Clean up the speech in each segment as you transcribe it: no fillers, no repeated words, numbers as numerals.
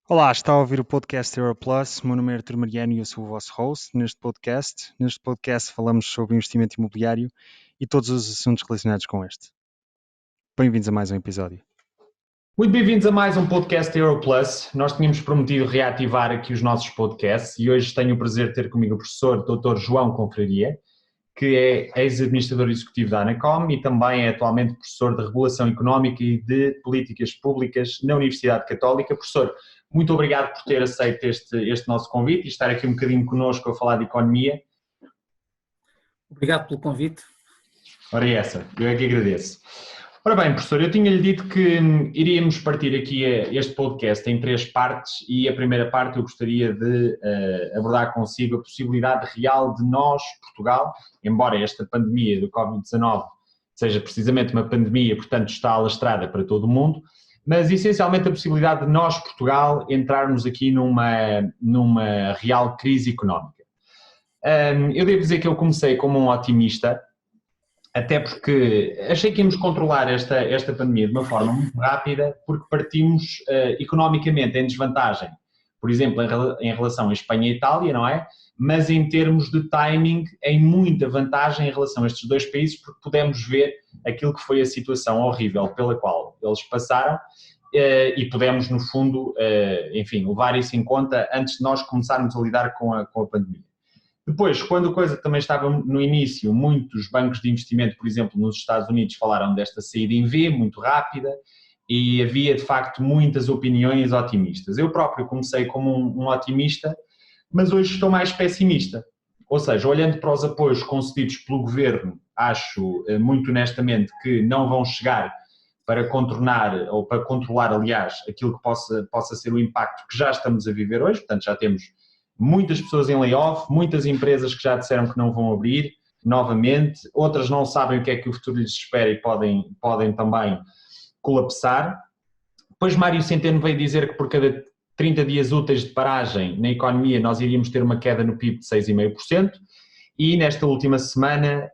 Olá, está a ouvir o podcast Europlus. Meu nome é Artur Mariano e eu sou o vosso host neste podcast. Neste podcast falamos sobre investimento imobiliário e todos os assuntos relacionados com este. Bem-vindos a mais um episódio. Muito bem-vindos a mais um podcast Europlus. Nós tínhamos prometido reativar aqui os nossos podcasts e hoje tenho o prazer de ter comigo o professor Dr. João Confraria, que é ex-administrador executivo da Anacom e também é atualmente professor de Regulação Económica e de Políticas Públicas na Universidade Católica. Professor, muito obrigado por ter aceito este nosso convite e estar aqui um bocadinho connosco a falar de economia. Obrigado pelo convite. Ora, essa, eu é que agradeço. Ora bem, professor, eu tinha-lhe dito que iríamos partir aqui este podcast em 3 partes e a primeira parte eu gostaria de abordar consigo a possibilidade real de nós, Portugal, embora esta pandemia do Covid-19 seja precisamente uma pandemia, portanto está alastrada para todo o mundo, mas essencialmente a possibilidade de nós, Portugal, entrarmos aqui numa real crise económica. Eu devo dizer que eu comecei como um otimista, até porque achei que íamos controlar esta pandemia de uma forma muito rápida, porque partimos economicamente em desvantagem, por exemplo, em relação a Espanha e Itália, não é? Mas em termos de timing, em muita vantagem em relação a estes 2 países, porque pudemos ver aquilo que foi a situação horrível pela qual eles passaram e pudemos, no fundo, enfim, levar isso em conta antes de nós começarmos a lidar com a pandemia. Depois, quando a coisa também estava no início, muitos bancos de investimento, por exemplo, nos Estados Unidos, falaram desta saída em V, muito rápida, e havia, de facto, muitas opiniões otimistas. Eu próprio comecei como um otimista, mas hoje estou mais pessimista. Ou seja, olhando para os apoios concedidos pelo governo, acho, muito honestamente, que não vão chegar para contornar, ou para controlar, aliás, aquilo que possa ser o impacto que já estamos a viver hoje. Portanto, já temos muitas pessoas em layoff, muitas empresas que já disseram que não vão abrir novamente, outras não sabem o que é que o futuro lhes espera e podem também colapsar. Depois Mário Centeno veio dizer que por cada 30 dias úteis de paragem na economia nós iríamos ter uma queda no PIB de 6,5%, e nesta última semana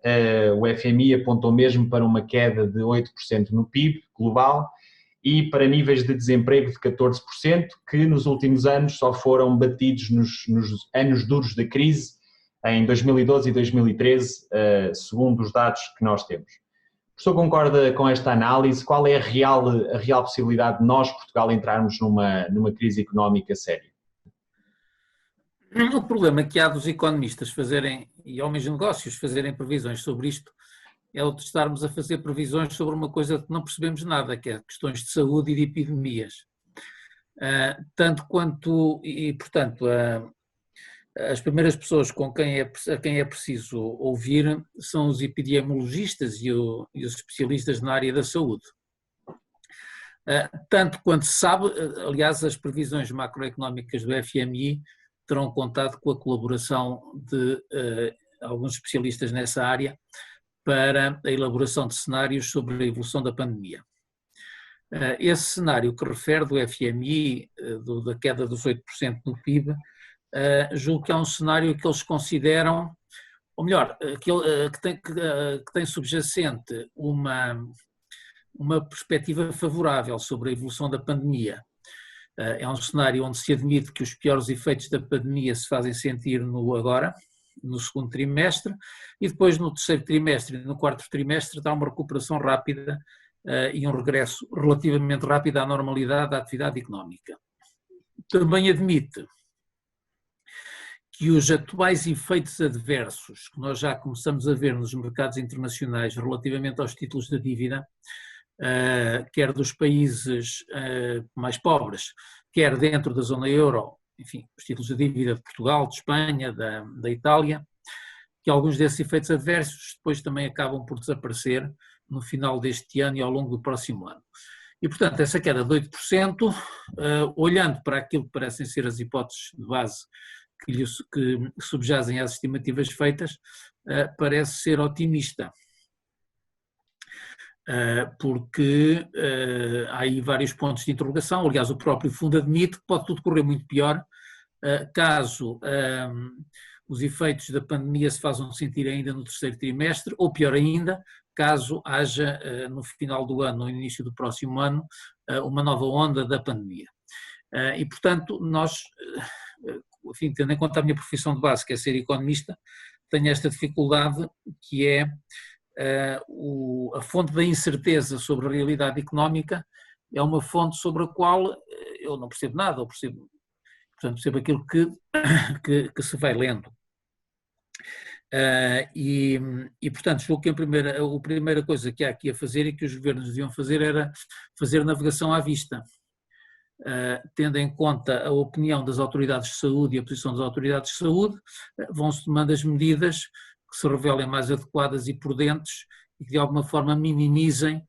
o FMI apontou mesmo para uma queda de 8% no PIB global, e para níveis de desemprego de 14%, que nos últimos anos só foram batidos nos anos duros da crise, em 2012 e 2013, segundo os dados que nós temos. O professor concorda com esta análise? Qual é a real possibilidade de nós, Portugal, entrarmos numa crise económica séria? O problema que há dos economistas fazerem, e homens de negócios fazerem previsões sobre isto, é o de estarmos a fazer previsões sobre uma coisa que não percebemos nada, que é questões de saúde e de epidemias. Tanto quanto, e portanto, as primeiras pessoas a quem é preciso ouvir são os epidemiologistas e os especialistas na área da saúde. Tanto quanto se sabe, aliás, as previsões macroeconómicas do FMI terão contado com a colaboração de alguns especialistas nessa área para a elaboração de cenários sobre a evolução da pandemia. Esse cenário que refere do FMI, da queda dos 8% no PIB, julgo que é um cenário que eles consideram, ou melhor, que tem subjacente uma perspectiva favorável sobre a evolução da pandemia. É um cenário onde se admite que os piores efeitos da pandemia se fazem sentir no segundo trimestre, e depois no terceiro trimestre e no quarto trimestre dá uma recuperação rápida e um regresso relativamente rápido à normalidade da atividade económica. Também admite que os atuais efeitos adversos que nós já começamos a ver nos mercados internacionais relativamente aos títulos da dívida, quer dos países mais pobres, quer dentro da zona euro, enfim, os títulos de dívida de Portugal, de Espanha, da Itália, que alguns desses efeitos adversos depois também acabam por desaparecer no final deste ano e ao longo do próximo ano. E, portanto, essa queda de 8%, olhando para aquilo que parecem ser as hipóteses de base que subjazem às estimativas feitas, parece ser otimista. Porque há aí vários pontos de interrogação. Aliás, o próprio fundo admite que pode tudo correr muito pior caso os efeitos da pandemia se façam sentir ainda no terceiro trimestre, ou pior ainda, caso haja no final do ano ou no início do próximo ano uma nova onda da pandemia. E, portanto, nós, enfim, tendo em conta a minha profissão de base, que é ser economista, tenho esta dificuldade que é a fonte da incerteza sobre a realidade económica é uma fonte sobre a qual eu não percebo nada, portanto, percebo aquilo que se vai lendo. Portanto, julgo que a primeira coisa que há aqui a fazer e que os governos deviam fazer era fazer navegação à vista, tendo em conta a opinião das autoridades de saúde e a posição das autoridades de saúde, vão-se tomando as medidas que se revelem mais adequadas e prudentes e que de alguma forma minimizem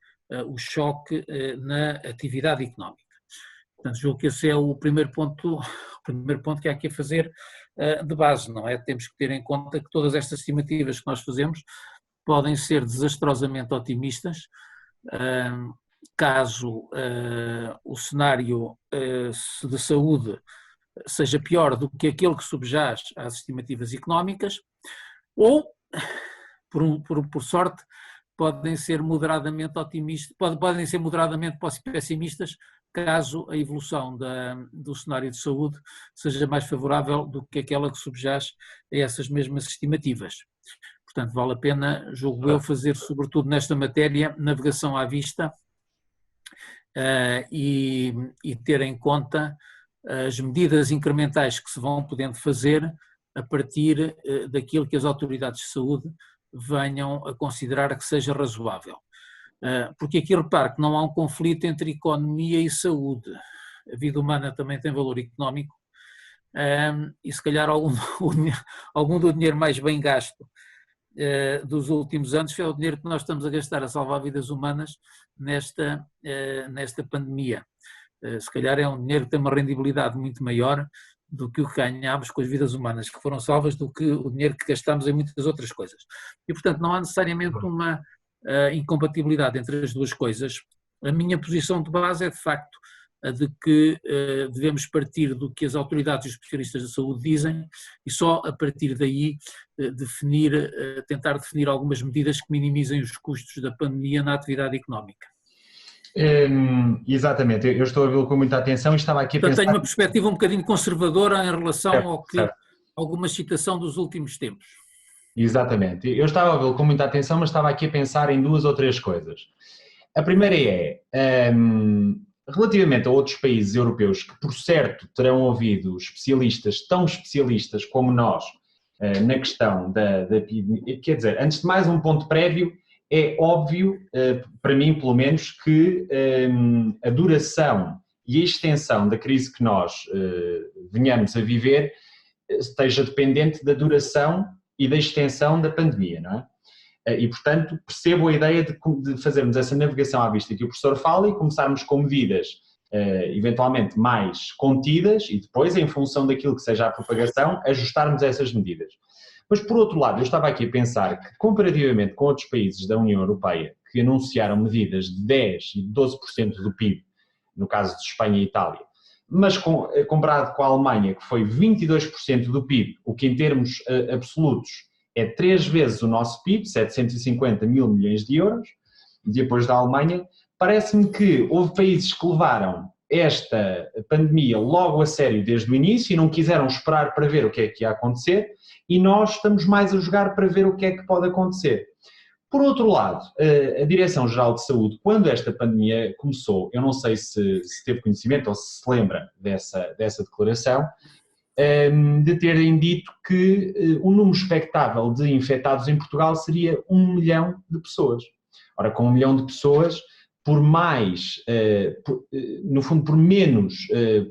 o choque na atividade económica. Portanto, julgo que esse é o primeiro ponto que há aqui a fazer de base, não é? Temos que ter em conta que todas estas estimativas que nós fazemos podem ser desastrosamente otimistas, caso o cenário de saúde seja pior do que aquele que subjaz às estimativas económicas, ou, por sorte, podem ser moderadamente otimistas, podem ser moderadamente pessimistas, caso a evolução do cenário de saúde seja mais favorável do que aquela que subjaz a essas mesmas estimativas. Portanto, vale a pena, julgo eu, fazer, sobretudo nesta matéria, navegação à vista e ter em conta as medidas incrementais que se vão podendo fazer a partir daquilo que as autoridades de saúde venham a considerar que seja razoável. Porque aqui repare que não há um conflito entre economia e saúde. A vida humana também tem valor económico e se calhar algum do dinheiro mais bem gasto dos últimos anos foi o dinheiro que nós estamos a gastar a salvar vidas humanas nesta pandemia. Se calhar é um dinheiro que tem uma rendibilidade muito maior do que o que ganhámos com as vidas humanas que foram salvas do que o dinheiro que gastámos em muitas outras coisas. E, portanto, não há necessariamente uma incompatibilidade entre as duas coisas. A minha posição de base é, de facto, a de que devemos partir do que as autoridades e os especialistas da saúde dizem e só a partir daí tentar definir algumas medidas que minimizem os custos da pandemia na atividade económica. Exatamente, eu estou a vê-lo com muita atenção e estava aqui a pensar... Tenho uma perspectiva um bocadinho conservadora em relação ao que alguma citação dos últimos tempos. Exatamente, eu estava a vê-lo com muita atenção, mas estava aqui a pensar em duas ou três coisas. A primeira é, relativamente a outros países europeus que por certo terão ouvido especialistas, tão especialistas como nós, na questão da epidemia, quer dizer, antes de mais um ponto prévio, é óbvio, para mim pelo menos, que a duração e a extensão da crise que nós venhamos a viver esteja dependente da duração e da extensão da pandemia, não é? E, portanto, percebo a ideia de fazermos essa navegação à vista que o professor fala e começarmos com medidas eventualmente mais contidas e depois, em função daquilo que seja a propagação, ajustarmos essas medidas. Mas, por outro lado, eu estava aqui a pensar que, comparativamente com outros países da União Europeia que anunciaram medidas de 10% e 12% do PIB, no caso de Espanha e Itália, mas comparado com a Alemanha, que foi 22% do PIB, o que em termos absolutos é 3 vezes o nosso PIB, 750 mil milhões de euros, depois da Alemanha, parece-me que houve países que levaram esta pandemia logo a sério desde o início e não quiseram esperar para ver o que é que ia acontecer, e nós estamos mais a jogar para ver o que é que pode acontecer. Por outro lado, a Direção-Geral de Saúde, quando esta pandemia começou, eu não sei se teve conhecimento ou se lembra dessa declaração, de terem dito que o número expectável de infectados em Portugal seria 1 milhão de pessoas. Ora, com 1 milhão de pessoas, por menos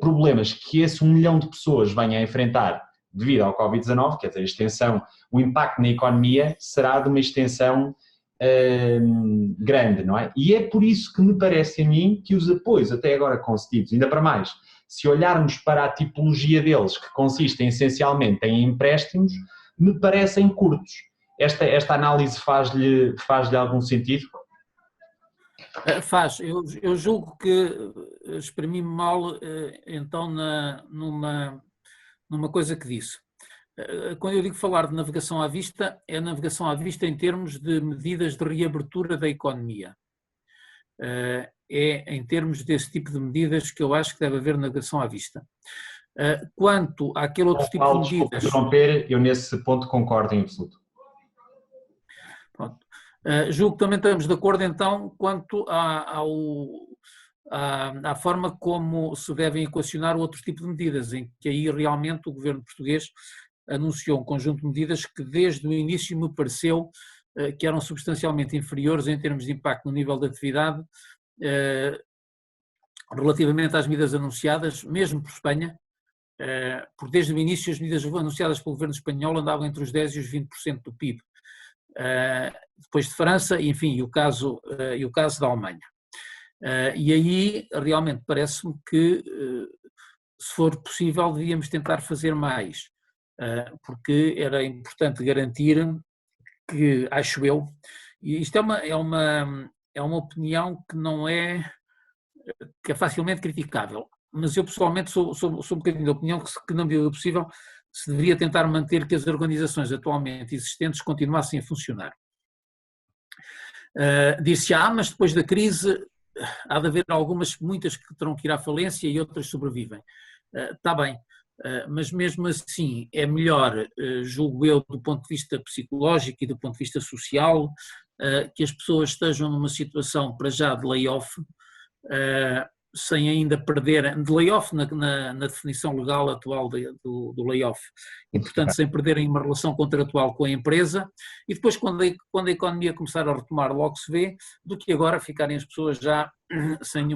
problemas que esse 1 milhão de pessoas venha a enfrentar devido ao Covid-19, quer dizer, o impacto na economia será de uma extensão grande, não é? E é por isso que me parece a mim que os apoios até agora concedidos, ainda para mais, se olharmos para a tipologia deles, que consistem essencialmente em empréstimos, me parecem curtos. Esta análise faz-lhe algum sentido? Faz. Eu julgo que exprimi-me mal, então, numa coisa que disse. Quando eu digo falar de navegação à vista, é navegação à vista em termos de medidas de reabertura da economia. é em termos desse tipo de medidas que eu acho que deve haver negação à vista. Quanto àquele outro tipo de medidas... Desculpa interromper, eu nesse ponto concordo em absoluto. Pronto. Julgo que também estamos de acordo então quanto à forma como se devem equacionar outro tipo de medidas, em que aí realmente o governo português anunciou um conjunto de medidas que desde o início me pareceu que eram substancialmente inferiores em termos de impacto no nível de atividade relativamente às medidas anunciadas, mesmo por Espanha, porque desde o início as medidas anunciadas pelo governo espanhol andavam entre os 10% e os 20% do PIB. Depois de França, enfim, e o caso da Alemanha. E aí realmente parece-me que, se for possível, devíamos tentar fazer mais, porque era importante garantir que, acho eu, e isto é uma opinião que é facilmente criticável, mas eu pessoalmente sou um bocadinho da opinião que na medida do possível se deveria tentar manter que as organizações atualmente existentes continuassem a funcionar. Diz-se, mas depois da crise há de haver muitas que terão que ir à falência e outras sobrevivem. Está bem, mas mesmo assim é melhor, julgo eu, do ponto de vista psicológico e do ponto de vista social, que as pessoas estejam numa situação para já de layoff, sem ainda perderem, de layoff na definição legal atual do layoff, e portanto sem perderem uma relação contratual com a empresa, e depois quando a economia começar a retomar logo se vê, do que agora ficarem as pessoas já sem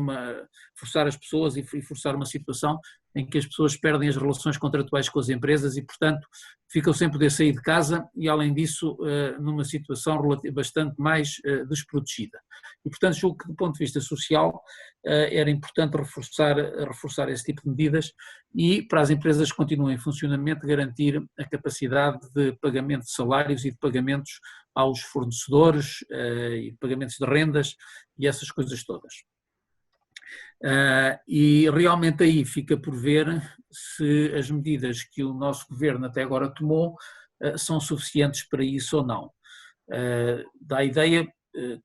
forçar as pessoas e forçar uma situação em que as pessoas perdem as relações contratuais com as empresas e portanto ficam sem poder sair de casa e além disso numa situação bastante mais desprotegida. E portanto julgo que do ponto de vista social era importante reforçar esse tipo de medidas e para as empresas que continuem em funcionamento garantir a capacidade de pagamento de salários e de pagamentos aos fornecedores e pagamentos de rendas e essas coisas todas. E realmente aí fica por ver se as medidas que o nosso governo até agora tomou são suficientes para isso ou não. Dá a ideia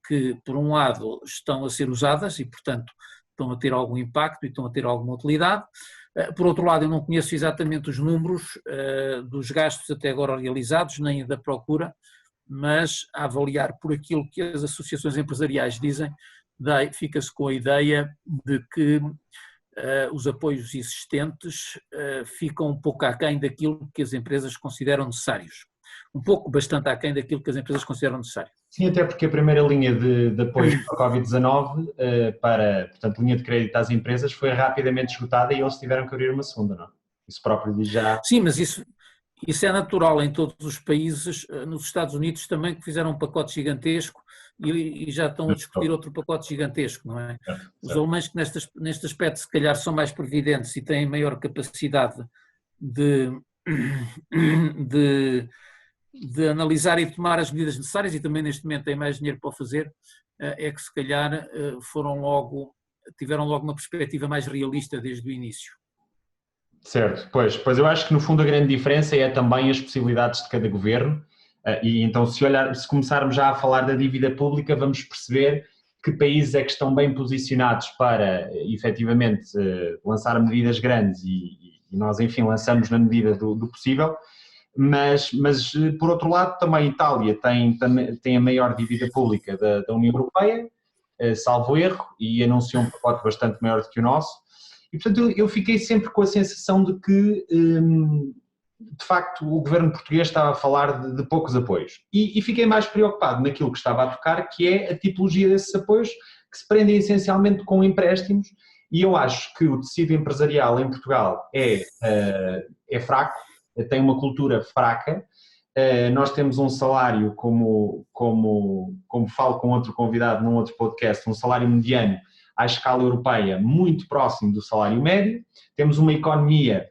que, por um lado, estão a ser usadas e, portanto, estão a ter algum impacto e estão a ter alguma utilidade. Por outro lado, eu não conheço exatamente os números dos gastos até agora realizados, nem da procura, mas a avaliar por aquilo que as associações empresariais dizem, fica-se com a ideia de que os apoios existentes ficam um pouco aquém daquilo que as empresas consideram necessários. Bastante aquém daquilo que as empresas consideram necessário. Sim, até porque a primeira linha de apoio para a Covid-19, portanto, linha de crédito às empresas, foi rapidamente esgotada e eles tiveram que abrir uma segunda, não? Isso próprio diz já... Sim, mas isso é natural em todos os países, nos Estados Unidos também, que fizeram um pacote gigantesco e já estão a discutir outro pacote gigantesco, não é? Os alemães que neste aspecto se calhar são mais previdentes e têm maior capacidade de analisar e tomar as medidas necessárias e também neste momento têm mais dinheiro para o fazer, é que se calhar tiveram logo uma perspectiva mais realista desde o início. Certo, pois eu acho que no fundo a grande diferença é também as possibilidades de cada governo e então se começarmos já a falar da dívida pública vamos perceber que países é que estão bem posicionados para efetivamente lançar medidas grandes e nós enfim lançamos na medida do possível, mas por outro lado também a Itália tem a maior dívida pública da União Europeia, salvo erro, e anunciou um pacote bastante maior do que o nosso. E, portanto, eu fiquei sempre com a sensação de que, de facto, o governo português estava a falar de poucos apoios. E fiquei mais preocupado naquilo que estava a tocar, que é a tipologia desses apoios, que se prendem essencialmente com empréstimos, e eu acho que o tecido empresarial em Portugal é fraco, tem uma cultura fraca. Nós temos um salário, como falo com outro convidado num outro podcast, um salário mediano à escala europeia muito próximo do salário médio, temos uma economia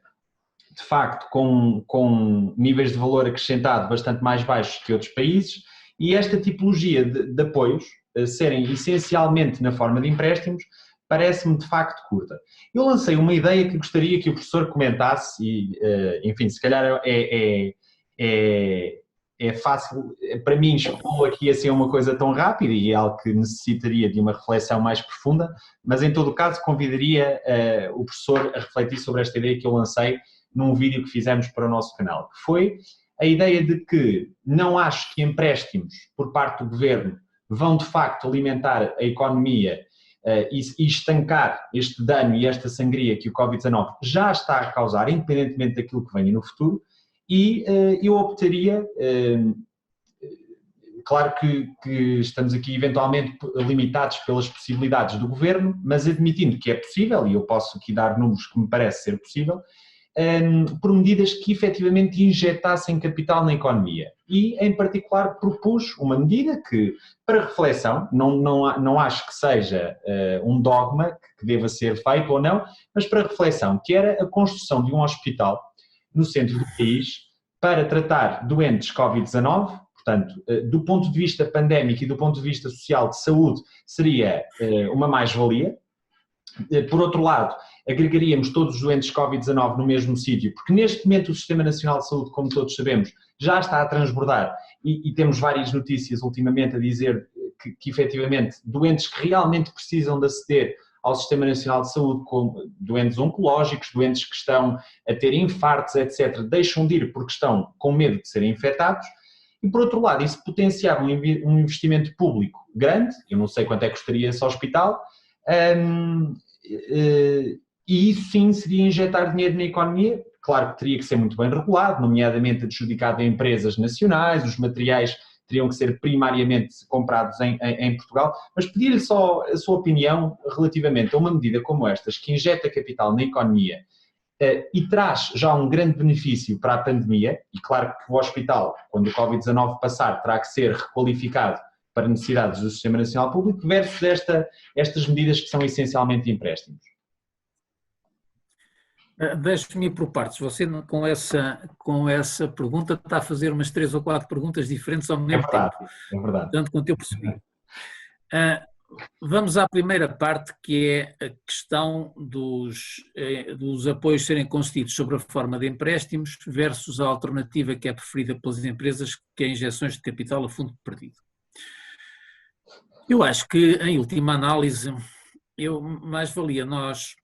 de facto com níveis de valor acrescentado bastante mais baixos que outros países e esta tipologia de apoios serem essencialmente na forma de empréstimos parece-me de facto curta. Eu lancei uma ideia que gostaria que o professor comentasse e, enfim, se calhar é é fácil, para mim, expor aqui assim uma coisa tão rápida e é algo que necessitaria de uma reflexão mais profunda, mas em todo o caso convidaria o professor a refletir sobre esta ideia que eu lancei num vídeo que fizemos para o nosso canal, que foi a ideia de que não acho que empréstimos por parte do governo vão de facto alimentar a economia e estancar este dano e esta sangria que o Covid-19 já está a causar, independentemente daquilo que venha no futuro, e eu optaria, claro que estamos aqui eventualmente limitados pelas possibilidades do governo, mas admitindo que é possível, e eu posso aqui dar números que me parece ser possível, por medidas que efetivamente injetassem capital na economia. E, em particular, propus uma medida que, para reflexão, não acho que seja um dogma que deva ser feito ou não, mas para reflexão, que era a construção de um hospital no centro do país para tratar doentes Covid-19, portanto, do ponto de vista pandémico e do ponto de vista social de saúde, seria uma mais-valia. Por outro lado, agregaríamos todos os doentes Covid-19 no mesmo sítio, porque neste momento o Sistema Nacional de Saúde, como todos sabemos, já está a transbordar e temos várias notícias ultimamente a dizer que efetivamente doentes que realmente precisam de aceder ao Sistema Nacional de Saúde, como doentes oncológicos, doentes que estão a ter infartos, etc., deixam de ir porque estão com medo de serem infectados. E, por outro lado, isso potenciava um investimento público grande, eu não sei quanto é que custaria esse hospital, e isso sim seria injetar dinheiro na economia. Claro que teria que ser muito bem regulado, nomeadamente adjudicado a empresas nacionais, os materiais teriam que ser primariamente comprados em Portugal, mas pedir-lhe só a sua opinião relativamente a uma medida como estas, que injeta capital na economia e traz já um grande benefício para a pandemia, e claro que o hospital, quando o Covid-19 passar, terá que ser requalificado para necessidades do Sistema Nacional Público, versus estas medidas que são essencialmente empréstimos. Deixe-me ir por partes. Você, com essa pergunta, está a fazer umas 3 ou 4 perguntas diferentes ao mesmo tempo. É verdade. Tanto quanto eu percebi. Vamos à primeira parte, que é a questão dos apoios serem concedidos sob a forma de empréstimos versus a alternativa que é preferida pelas empresas, que é injeções de capital a fundo perdido. Eu acho que, em última análise, mais valia nós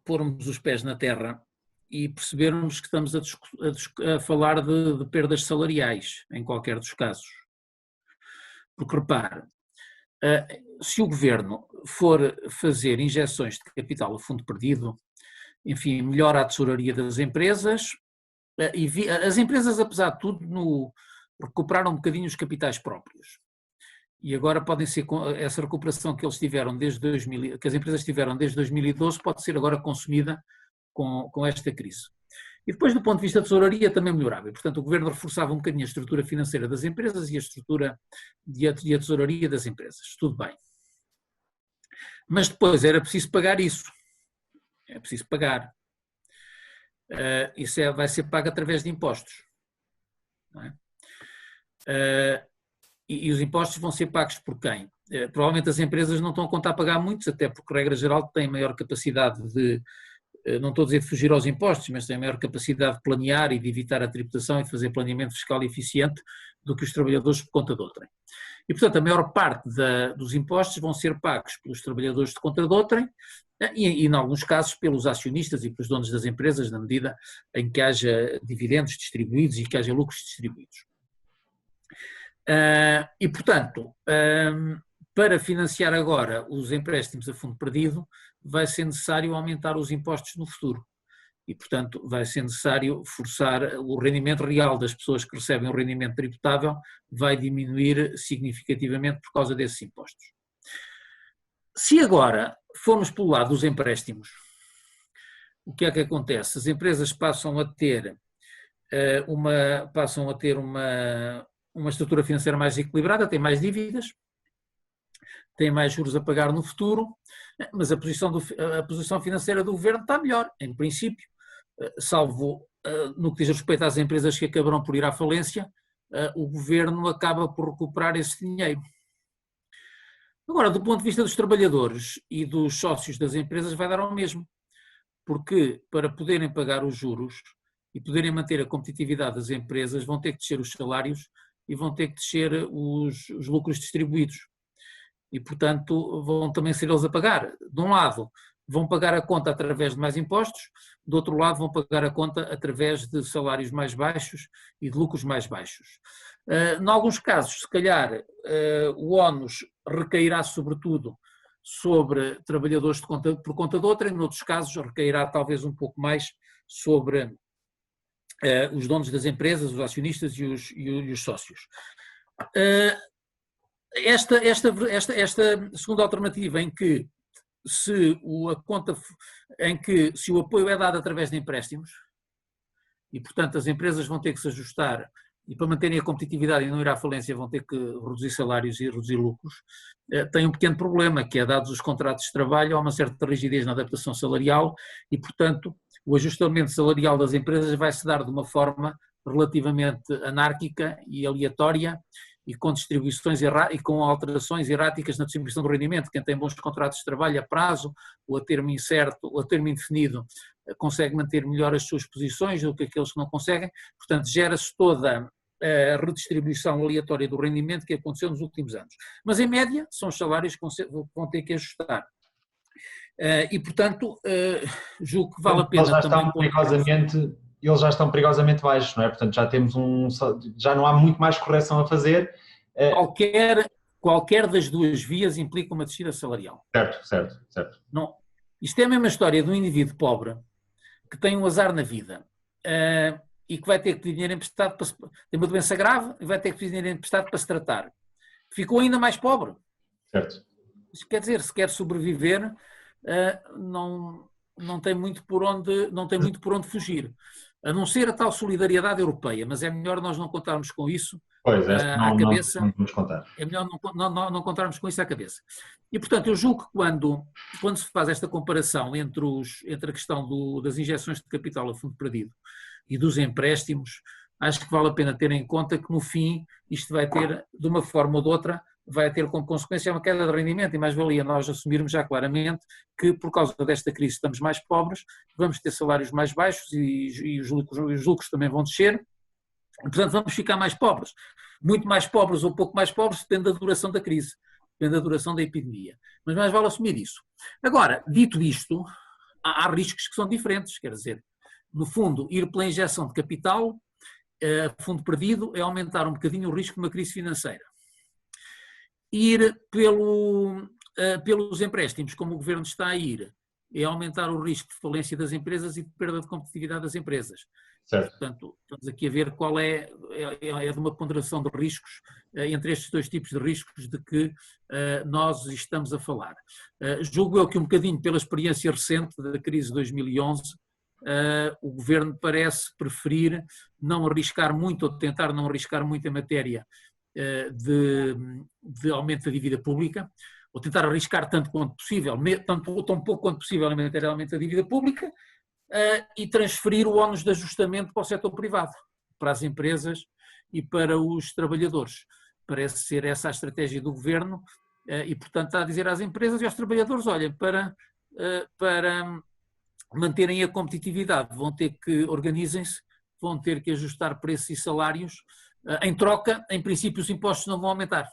pormos os pés na terra e percebermos que estamos a falar de perdas salariais, em qualquer dos casos. Porque, repare, se o governo for fazer injeções de capital a fundo perdido, enfim, melhora a tesouraria das empresas, e as empresas, apesar de tudo, recuperaram um bocadinho os capitais próprios. E agora podem ser, essa recuperação que eles tiveram que as empresas tiveram desde 2012 pode ser agora consumida com esta crise. E depois, do ponto de vista da tesouraria, também melhorava. E, portanto, o governo reforçava um bocadinho a estrutura financeira das empresas e a estrutura e a tesouraria das empresas. Tudo bem. Mas depois era preciso pagar isso. É preciso pagar. Isso vai ser pago através de impostos. Não é? E os impostos vão ser pagos por quem? Provavelmente as empresas não estão a contar a pagar muitos, até porque, regra geral, têm maior capacidade de, não estou a dizer de fugir aos impostos, mas têm maior capacidade de planear e de evitar a tributação e de fazer planeamento fiscal eficiente do que os trabalhadores por conta de outrem. E, portanto, a maior parte dos impostos vão ser pagos pelos trabalhadores de conta de outrem e, em alguns casos, pelos acionistas e pelos donos das empresas, na medida em que haja dividendos distribuídos e que haja lucros distribuídos. E, portanto, para financiar agora os empréstimos a fundo perdido, vai ser necessário aumentar os impostos no futuro. E, portanto, vai ser necessário forçar o rendimento real das pessoas que recebem o rendimento tributável, vai diminuir significativamente por causa desses impostos. Se agora formos pelo lado dos empréstimos, o que é que acontece? As empresas passam a ter uma estrutura financeira mais equilibrada, têm mais dívidas, têm mais juros a pagar no futuro, mas a posição financeira do governo está melhor, em princípio, salvo no que diz respeito às empresas que acabarão por ir à falência, o governo acaba por recuperar esse dinheiro. Agora, do ponto de vista dos trabalhadores e dos sócios das empresas, vai dar ao mesmo, porque para poderem pagar os juros, e poderem manter a competitividade das empresas, vão ter que descer os salários e vão ter que descer os lucros distribuídos. E, portanto, vão também ser eles a pagar. De um lado, vão pagar a conta através de mais impostos, do outro lado, vão pagar a conta através de salários mais baixos e de lucros mais baixos. Em alguns casos, se calhar, o ónus recairá sobretudo sobre trabalhadores por conta de outra, e, em outros casos, recairá talvez um pouco mais sobre os donos das empresas, os acionistas e os sócios. Esta segunda alternativa, em que se o apoio é dado através de empréstimos e, portanto, as empresas vão ter que se ajustar e, para manterem a competitividade e não ir à falência, vão ter que reduzir salários e reduzir lucros, tem um pequeno problema, que é, dados os contratos de trabalho, há uma certa rigidez na adaptação salarial e, portanto, o ajustamento salarial das empresas vai se dar de uma forma relativamente anárquica e aleatória, e com distribuições e com alterações erráticas na distribuição do rendimento. Quem tem bons contratos de trabalho a prazo ou a termo incerto ou a termo indefinido consegue manter melhor as suas posições do que aqueles que não conseguem. Portanto, gera-se toda a redistribuição aleatória do rendimento que aconteceu nos últimos anos. Mas, em média, são os salários que vão ter que ajustar. E, portanto, julgo que vale a pena também... Eles já estão perigosamente baixos, não é? Portanto, já não há muito mais correção a fazer. Qualquer das duas vias implica uma descida salarial. Certo. Não, isto é a mesma história de um indivíduo pobre que tem um azar na vida e que vai ter que pedir dinheiro emprestado, tem uma doença grave e vai ter que pedir dinheiro emprestado para se tratar. Ficou ainda mais pobre. Certo. Isto quer dizer, se quer sobreviver, não tem muito por onde fugir. A não ser a tal solidariedade europeia, mas é melhor nós não contarmos com isso à cabeça. Não vamos contar. É melhor não contarmos com isso à cabeça. E, portanto, eu julgo que quando se faz esta comparação entre a questão das injeções de capital a fundo perdido e dos empréstimos, acho que vale a pena ter em conta que, no fim, isto vai ter, de uma forma ou de outra, vai ter como consequência uma queda de rendimento, e mais valia nós assumirmos já claramente que, por causa desta crise, estamos mais pobres, vamos ter salários mais baixos e os lucros também vão descer, e, portanto, vamos ficar mais pobres. Muito mais pobres ou pouco mais pobres, depende da duração da crise, depende da duração da epidemia. Mas mais vale assumir isso. Agora, dito isto, há riscos que são diferentes, quer dizer, no fundo, ir pela injeção de capital a fundo perdido é aumentar um bocadinho o risco de uma crise financeira. Ir pelos empréstimos, como o Governo está a ir, é aumentar o risco de falência das empresas e de perda de competitividade das empresas. Certo. Portanto, estamos aqui a ver qual é de uma ponderação de riscos entre estes dois tipos de riscos de que nós estamos a falar. Julgo eu que um bocadinho pela experiência recente da crise de 2011, o Governo parece preferir não arriscar muito ou tentar não arriscar muito em matéria de aumento da dívida pública, ou tentar arriscar tanto quanto possível, tão pouco quanto possível em matéria de aumento da dívida pública, e transferir o ónus de ajustamento para o setor privado, para as empresas e para os trabalhadores. Parece ser essa a estratégia do Governo e, portanto, está a dizer às empresas e aos trabalhadores, olhem, para manterem a competitividade, organizem-se, vão ter que ajustar preços e salários. Em troca, em princípio, os impostos não vão aumentar.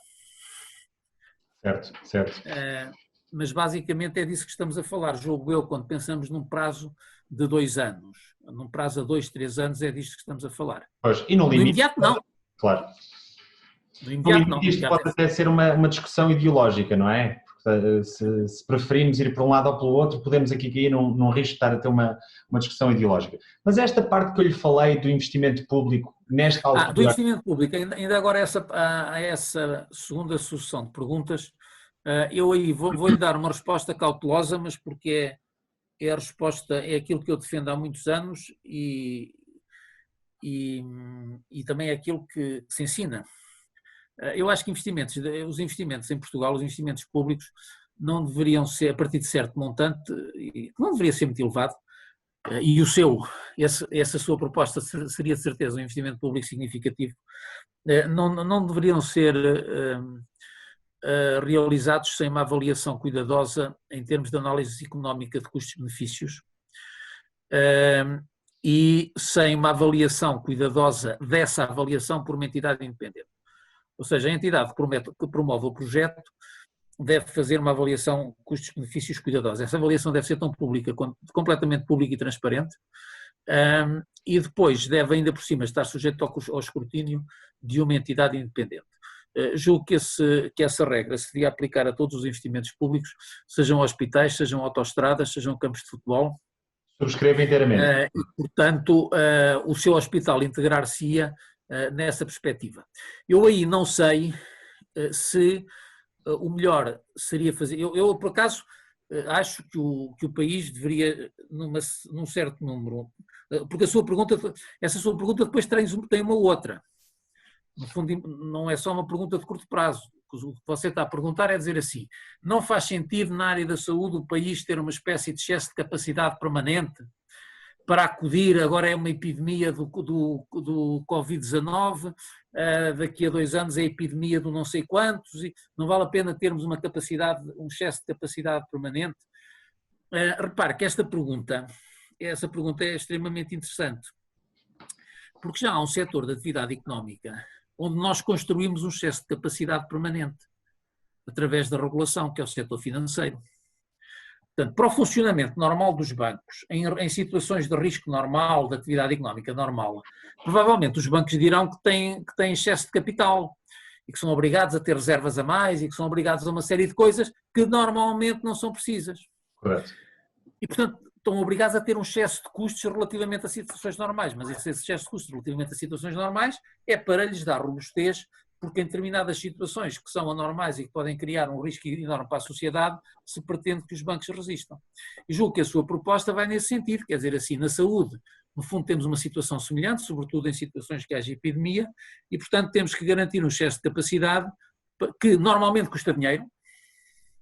Certo. Mas basicamente é disso que estamos a falar. Julgo eu, quando pensamos num prazo de 2 anos, num prazo a 2, 3 anos, é disto que estamos a falar. Pois, e no limite, imediato, não. Claro. No imediato, não. Isto pode até ser uma discussão ideológica, não é? Porque, se preferimos ir para um lado ou pelo outro, podemos aqui cair num risco de estar a ter uma discussão ideológica. Mas esta parte que eu lhe falei do investimento público, nesta altura... Do investimento público, ainda agora a essa segunda sucessão de perguntas, eu aí vou-lhe dar uma resposta cautelosa, mas porque é a resposta, é aquilo que eu defendo há muitos anos e também é aquilo que se ensina. Eu acho que os investimentos em Portugal, os investimentos públicos, não deveriam ser, a partir de certo montante, não deveria ser muito elevado, e essa sua proposta seria de certeza um investimento público significativo, não deveriam ser realizados sem uma avaliação cuidadosa em termos de análise económica de custos-benefícios, e sem uma avaliação cuidadosa dessa avaliação por uma entidade independente. Ou seja, a entidade que promove o projeto deve fazer uma avaliação custos-benefícios cuidadosa. Essa avaliação deve ser tão pública, completamente pública e transparente, e depois deve ainda por cima estar sujeito ao escrutínio de uma entidade independente. Julgo que essa regra se devia aplicar a todos os investimentos públicos, sejam hospitais, sejam autoestradas, sejam campos de futebol. Subscrevo inteiramente. E, portanto, o seu hospital integrar-se-ia nessa perspectiva. Eu aí não sei se o melhor seria fazer... Eu por acaso, acho que o país deveria, num certo número... Porque essa sua pergunta depois tem uma outra. No fundo, não é só uma pergunta de curto prazo. O que você está a perguntar é dizer assim, não faz sentido na área da saúde o país ter uma espécie de excesso de capacidade permanente para acudir, agora é uma epidemia do Covid-19, daqui a 2 anos é a epidemia do não sei quantos, e não vale a pena termos um excesso de capacidade permanente? Repare que essa pergunta é extremamente interessante, porque já há um setor da atividade económica onde nós construímos um excesso de capacidade permanente, através da regulação, que é o setor financeiro. Portanto, para o funcionamento normal dos bancos, em situações de risco normal, de atividade económica normal, provavelmente os bancos dirão que têm excesso de capital e que são obrigados a ter reservas a mais e que são obrigados a uma série de coisas que normalmente não são precisas. Correto. E, portanto, estão obrigados a ter um excesso de custos relativamente a situações normais, mas esse excesso de custos relativamente a situações normais é para lhes dar robustez, porque em determinadas situações que são anormais e que podem criar um risco enorme para a sociedade, se pretende que os bancos resistam. E julgo que a sua proposta vai nesse sentido, quer dizer assim, na saúde, no fundo temos uma situação semelhante, sobretudo em situações que haja epidemia, e portanto temos que garantir um excesso de capacidade que normalmente custa dinheiro,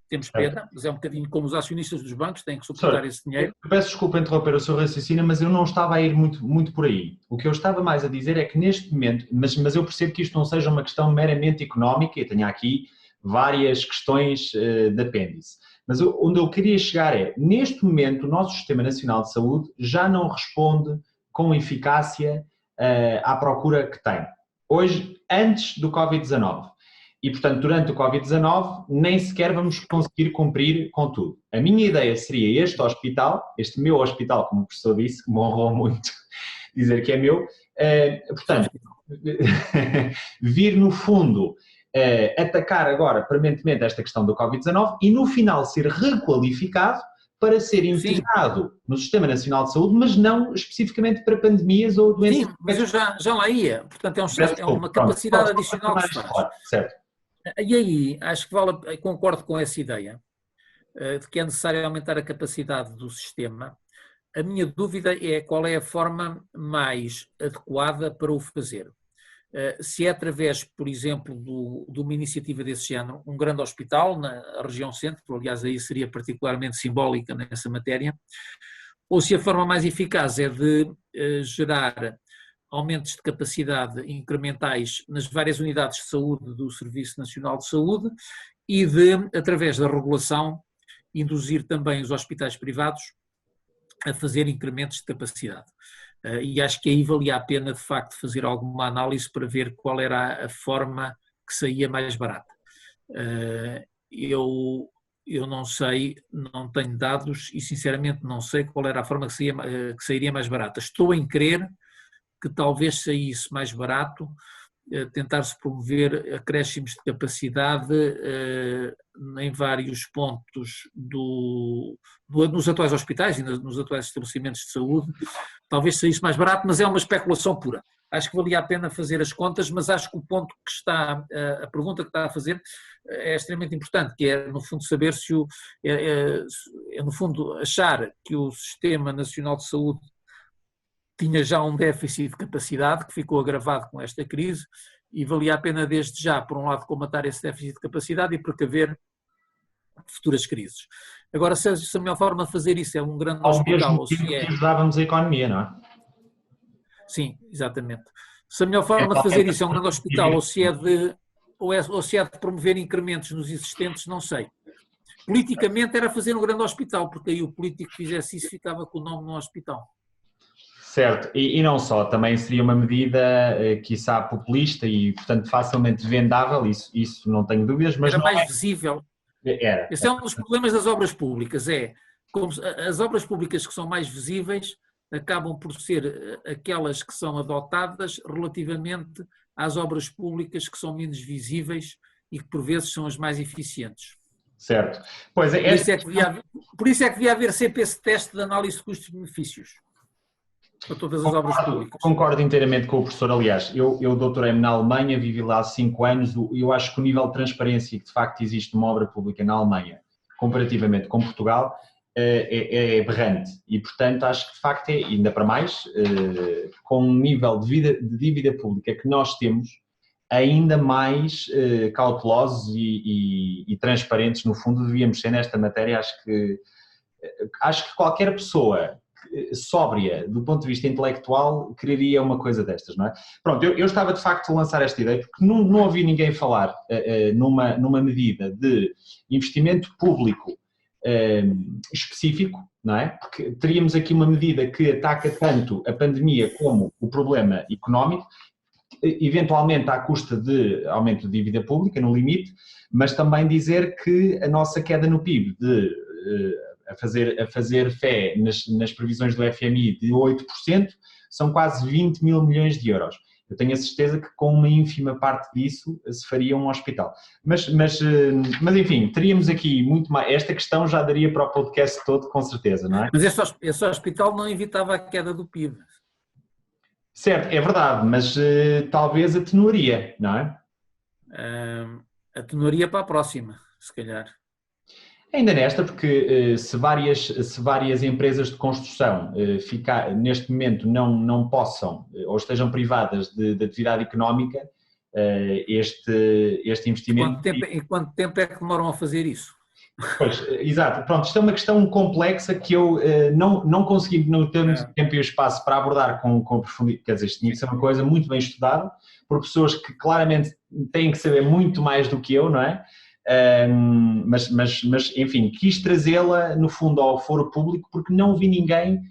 temos pena, mas é um bocadinho como os acionistas dos bancos têm que suportar esse dinheiro. Eu peço desculpa interromper o seu raciocínio, mas eu não estava a ir muito por aí. O que eu estava mais a dizer é que neste momento, mas eu percebo que isto não seja uma questão meramente económica, eu tenho aqui várias questões de apêndice, mas onde eu queria chegar é, neste momento o nosso Sistema Nacional de Saúde já não responde com eficácia à procura que tem. Hoje, antes do Covid-19. E, portanto, durante o Covid-19, nem sequer vamos conseguir cumprir com tudo. A minha ideia seria este meu hospital, como o professor disse, que me honrou muito dizer que é meu, portanto, vir no fundo atacar agora permanentemente esta questão do Covid-19 e no final ser requalificado para ser integrado no Sistema Nacional de Saúde, mas não especificamente para pandemias ou doenças. Sim, mas eu já lá ia. Portanto, é uma capacidade adicional que se faz. Certo. E aí, acho que concordo com essa ideia, de que é necessário aumentar a capacidade do sistema. A minha dúvida é qual é a forma mais adequada para o fazer. Se é através, por exemplo, de uma iniciativa desse género, um grande hospital na região centro, aliás aí seria particularmente simbólica nessa matéria, ou se a forma mais eficaz é de gerar aumentos de capacidade incrementais nas várias unidades de saúde do Serviço Nacional de Saúde e de, através da regulação, induzir também os hospitais privados a fazer incrementos de capacidade. E acho que aí valia a pena, de facto, fazer alguma análise para ver qual era a forma que saía mais barata. Eu não sei, não tenho dados e, sinceramente, não sei qual era a forma que sairia mais barata. Estou em crer que talvez saísse mais barato tentar-se promover acréscimos de capacidade em vários pontos nos atuais hospitais e nos atuais estabelecimentos de saúde. Talvez saísse mais barato, mas é uma especulação pura. Acho que valia a pena fazer as contas, mas acho que o ponto que está, a pergunta que está a fazer é extremamente importante, que é, no fundo, saber se no fundo, achar que o Sistema Nacional de Saúde tinha já um déficit de capacidade que ficou agravado com esta crise e valia a pena desde já, por um lado, combater esse déficit de capacidade e precaver futuras crises. Agora, se a melhor forma de fazer isso é um grande hospital... Ao mesmo tempo que ajudávamos a economia, não é? Sim, exatamente. Se a melhor forma de fazer isso é um grande hospital ou se é de promover incrementos nos existentes, não sei. Politicamente era fazer um grande hospital, porque aí o político que fizesse isso ficava com o nome no hospital. Certo, e não só, também seria uma medida, quiçá, populista e, portanto, facilmente vendável, isso não tenho dúvidas, mas Era não mais visível. era. Esse é um dos problemas das obras públicas, como as obras públicas que são mais visíveis acabam por ser aquelas que são adotadas relativamente às obras públicas que são menos visíveis e que por vezes são as mais eficientes. Certo. Pois é, por isso é que devia haver sempre esse teste de análise de custos-benefícios para todas as obras públicas. Concordo inteiramente com o professor. Aliás, eu doutorei-me na Alemanha, vivi lá há 5 anos, eu acho que o nível de transparência que de facto existe numa obra pública na Alemanha, comparativamente com Portugal, é aberrante. E, portanto, acho que de facto é, ainda para mais, com um nível de dívida pública que nós temos, ainda mais cautelosos e transparentes, no fundo, devíamos ser nesta matéria. Acho que qualquer pessoa sóbria do ponto de vista intelectual quereria uma coisa destas, não é? Pronto, eu estava de facto a lançar esta ideia porque não ouvi ninguém falar numa medida de investimento público específico, não é? Porque teríamos aqui uma medida que ataca tanto a pandemia como o problema económico, eventualmente à custa de aumento de dívida pública, no limite, mas também dizer que a nossa queda no PIB a fazer fé nas previsões do FMI de 8%, são quase 20 mil milhões de euros. Eu tenho a certeza que com uma ínfima parte disso se faria um hospital. Mas enfim, teríamos aqui muito mais. Esta questão já daria para o podcast todo, com certeza, não é? Mas esse hospital não evitava a queda do PIB. Certo, é verdade, mas talvez atenuaria, não é? Atenuaria para a próxima, se calhar. Ainda nesta, porque se várias empresas de construção neste momento não possam ou estejam privadas de atividade económica, este investimento... Em quanto tempo é que demoram a fazer isso? Pois, exato. Pronto, isto é uma questão complexa que eu não consegui, não ter tempo e espaço para abordar com profundidade. Quer dizer, isto tinha que ser uma coisa muito bem estudada por pessoas que claramente têm que saber muito mais do que eu, não é? Mas, enfim, quis trazê-la, no fundo, ao foro público porque não vi ninguém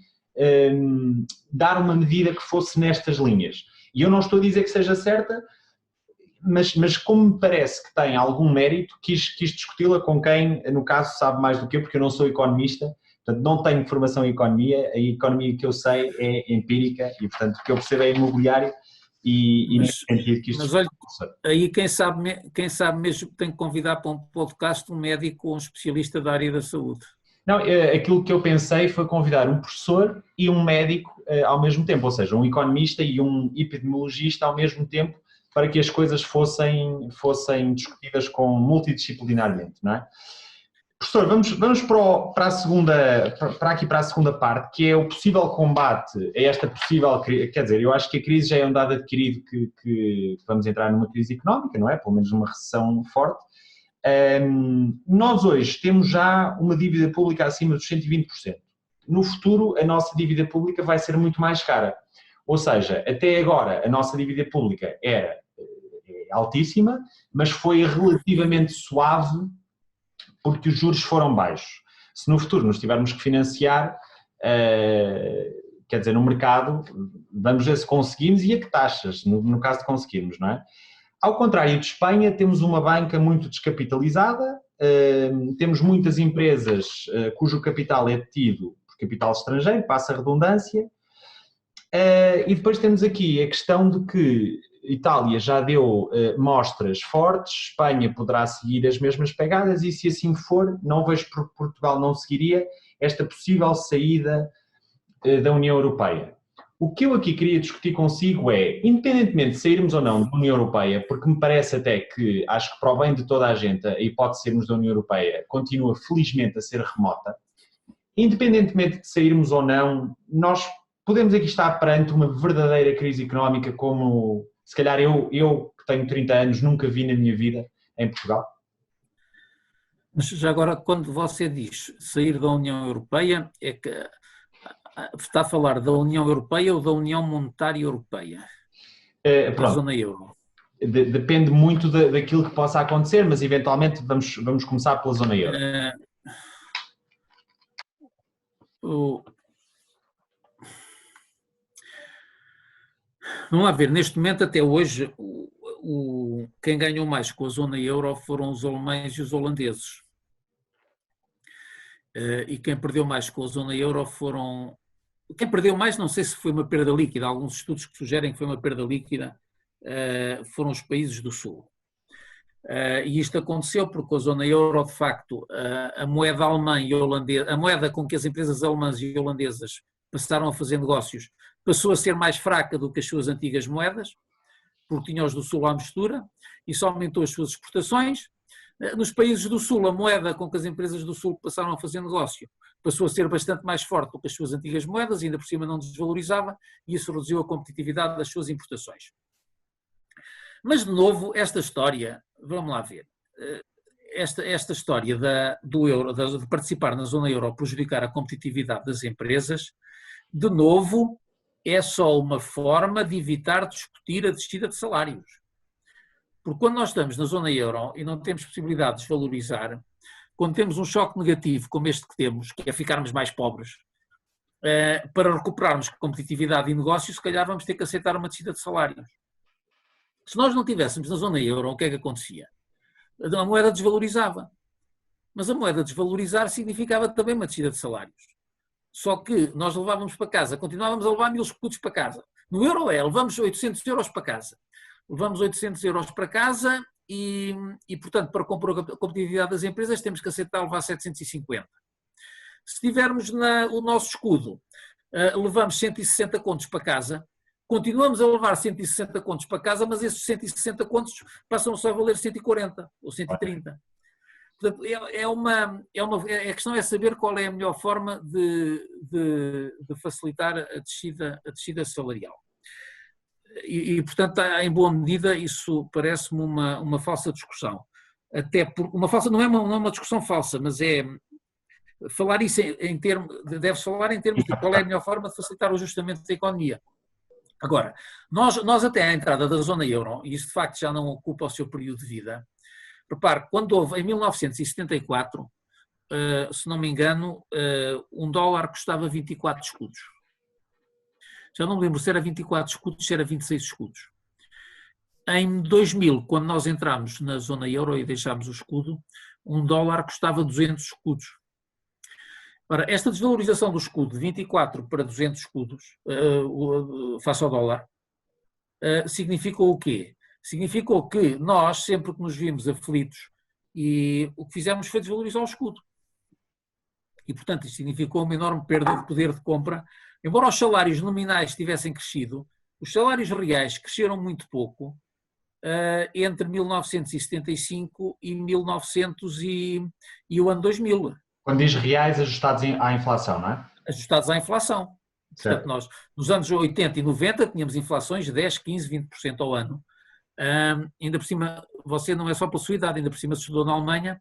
dar uma medida que fosse nestas linhas. E eu não estou a dizer que seja certa, mas como me parece que tem algum mérito, quis discuti-la com quem, no caso, sabe mais do que eu, porque eu não sou economista, portanto não tenho formação em economia, a economia que eu sei é empírica e, portanto, o que eu percebo é imobiliário. Mas olha, aí quem sabe mesmo que tem que convidar para um podcast um médico ou um especialista da área da saúde. Não, aquilo que eu pensei foi convidar um professor e um médico ao mesmo tempo, ou seja, um economista e um epidemiologista ao mesmo tempo, para que as coisas fossem discutidas multidisciplinarmente, não é? Professor, vamos para a segunda parte, que é o possível combate a esta possível, quer dizer, eu acho que a crise já é um dado adquirido que vamos entrar numa crise económica, não é? Pelo menos numa recessão forte. Nós hoje temos já uma dívida pública acima dos 120%. No futuro, a nossa dívida pública vai ser muito mais cara. Ou seja, até agora a nossa dívida pública era altíssima, mas foi relativamente suave porque os juros foram baixos. Se no futuro nos tivermos que financiar, quer dizer, no mercado, vamos ver se conseguimos e a que taxas, no caso de conseguirmos, não é? Ao contrário de Espanha, temos uma banca muito descapitalizada, temos muitas empresas cujo capital é detido por capital estrangeiro, passa a redundância, e depois temos aqui a questão de que Itália já deu mostras fortes, Espanha poderá seguir as mesmas pegadas e se assim for, não vejo por Portugal não seguiria esta possível saída da União Europeia. O que eu aqui queria discutir consigo é, independentemente de sairmos ou não da União Europeia, porque me parece até que, acho que para o bem de toda a gente, a hipótese de sairmos da União Europeia continua felizmente a ser remota, independentemente de sairmos ou não, nós podemos aqui estar perante uma verdadeira crise económica como, se calhar eu que tenho 30 anos, nunca vi na minha vida em Portugal. Mas já agora, quando você diz sair da União Europeia, é que está a falar da União Europeia ou da União Monetária Europeia? Da zona euro? Depende muito daquilo que possa acontecer, mas eventualmente vamos começar pela zona euro. Vamos lá ver, neste momento até hoje, quem ganhou mais com a zona euro foram os alemães e os holandeses. E quem perdeu mais com a zona euro foram... Quem perdeu mais, não sei se foi uma perda líquida, alguns estudos que sugerem que foi uma perda líquida, foram os países do Sul. E isto aconteceu porque a zona euro, de facto, a moeda alemã e holandesa, a moeda com que as empresas alemãs e holandesas passaram a fazer negócios, passou a ser mais fraca do que as suas antigas moedas, porque tinham os do Sul à mistura, e isso aumentou as suas exportações. Nos países do Sul, a moeda com que as empresas do Sul passaram a fazer negócio passou a ser bastante mais forte do que as suas antigas moedas, ainda por cima não desvalorizava, e isso reduziu a competitividade das suas importações. Mas, de novo, esta história, vamos lá ver, esta história do euro, de participar na zona euro prejudicar a competitividade das empresas, de novo, é só uma forma de evitar discutir a descida de salários. Porque quando nós estamos na zona euro e não temos possibilidade de desvalorizar, quando temos um choque negativo como este que temos, que é ficarmos mais pobres, para recuperarmos competitividade e negócios, se calhar vamos ter que aceitar uma descida de salários. Se nós não estivéssemos na zona euro, o que é que acontecia? A moeda desvalorizava. Mas a moeda desvalorizar significava também uma descida de salários. Só que nós levávamos para casa, continuávamos a levar 1000 escudos para casa. No euro levamos 800 euros para casa. Levamos 800 euros para casa e portanto, para comprar a competitividade das empresas, temos que aceitar levar 750. Se tivermos o nosso escudo, levamos 160 contos para casa, continuamos a levar 160 contos para casa, mas esses 160 contos passam só a valer 140 ou 130. Portanto, a questão é saber qual é a melhor forma de facilitar a descida salarial. E, portanto, em boa medida, isso parece-me uma falsa discussão. Até porque não é uma discussão falsa, mas é falar isso deve-se falar em termos de qual é a melhor forma de facilitar o ajustamento da economia. Agora, nós até à entrada da zona euro, e isso de facto já não ocupa o seu período de vida, repare, quando houve, em 1974, se não me engano, um dólar custava 24 escudos. Já não me lembro se era 24 escudos, se era 26 escudos. Em 2000, quando nós entramos na zona euro e deixámos o escudo, um dólar custava 200 escudos. Ora, esta desvalorização do escudo de 24 para 200 escudos, face ao dólar, significou o quê? Significou que nós, sempre que nos vimos aflitos, e o que fizemos foi desvalorizar o escudo. E, portanto, isto significou uma enorme perda de poder de compra. Embora os salários nominais tivessem crescido, os salários reais cresceram muito pouco entre 1975 e 1900 e o ano 2000. Quando diz reais ajustados à inflação, não é? Ajustados à inflação. Certo. Portanto, nós, nos anos 80 e 90, tínhamos inflações de 10, 15, 20% ao ano. Ainda por cima, você não é só pela sua idade, ainda por cima se estudou na Alemanha,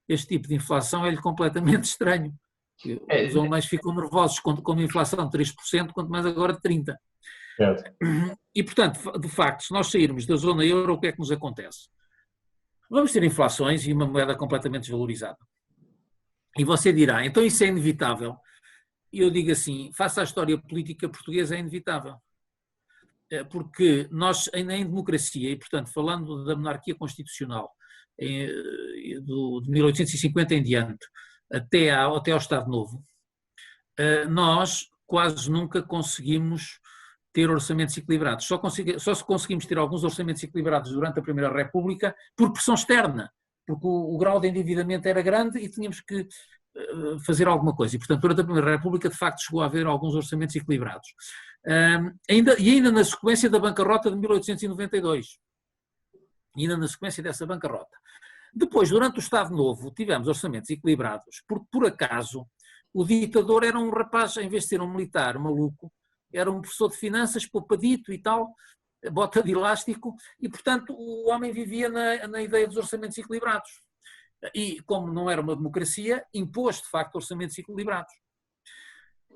este tipo de inflação é-lhe completamente estranho. Os alemães ficam nervosos com uma inflação de 3%, quanto mais agora de 30%. Certo. E, portanto, de facto, se nós sairmos da zona euro, o que é que nos acontece? Vamos ter inflações e uma moeda completamente desvalorizada. E você dirá, então isso é inevitável. E eu digo assim, face à história política portuguesa é inevitável. Porque nós, em democracia, e portanto, falando da monarquia constitucional, de 1850 em diante, até ao Estado Novo, nós quase nunca conseguimos ter orçamentos equilibrados. Só conseguimos ter alguns orçamentos equilibrados durante a Primeira República por pressão externa, porque o grau de endividamento era grande e tínhamos que fazer alguma coisa. E, portanto, durante a Primeira República, de facto, chegou a haver alguns orçamentos equilibrados. Ainda na sequência da bancarrota de 1892. Ainda na sequência dessa bancarrota. Depois, durante o Estado Novo, tivemos orçamentos equilibrados, porque, por acaso, o ditador era um rapaz, em vez de ser um militar maluco, era um professor de finanças, poupadito e tal, bota de elástico, e, portanto, o homem vivia na ideia dos orçamentos equilibrados. E, como não era uma democracia, impôs, de facto, orçamentos equilibrados.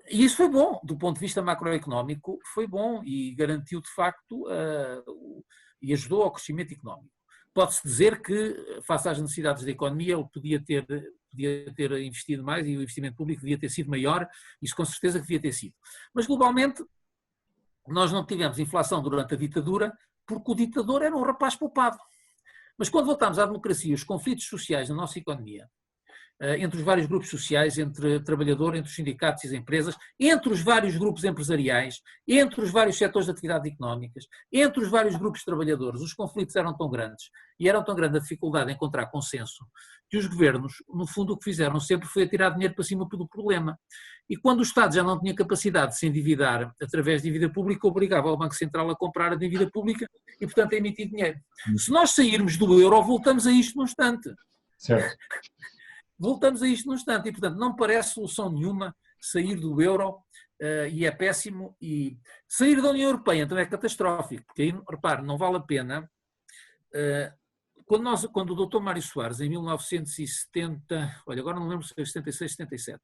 E isso foi bom, do ponto de vista macroeconómico, foi bom e garantiu, de facto, e ajudou ao crescimento económico. Pode-se dizer que, face às necessidades da economia, ele podia ter investido mais e o investimento público devia ter sido maior, isso com certeza que devia ter sido. Mas, globalmente, nós não tivemos inflação durante a ditadura porque o ditador era um rapaz poupado. Mas quando voltámos à democracia, os conflitos sociais na nossa economia, entre os vários grupos sociais, entre o trabalhador, entre os sindicatos e as empresas, entre os vários grupos empresariais, entre os vários setores de atividades económicas, entre os vários grupos de trabalhadores, os conflitos eram tão grandes e eram tão grande a dificuldade em encontrar consenso que os governos, no fundo, o que fizeram sempre foi atirar dinheiro para cima do problema. E quando o Estado já não tinha capacidade de se endividar através de dívida pública, obrigava o Banco Central a comprar a dívida pública e, portanto, a emitir dinheiro. Se nós sairmos do euro, voltamos a isto num instante. Certo. Voltamos a isto num instante e, portanto, não parece solução nenhuma sair do euro e é péssimo. E sair da União Europeia então é catastrófico, porque aí, repare, não vale a pena. Quando o Dr. Mário Soares, em 1970, olha, agora não lembro se foi 76, 77,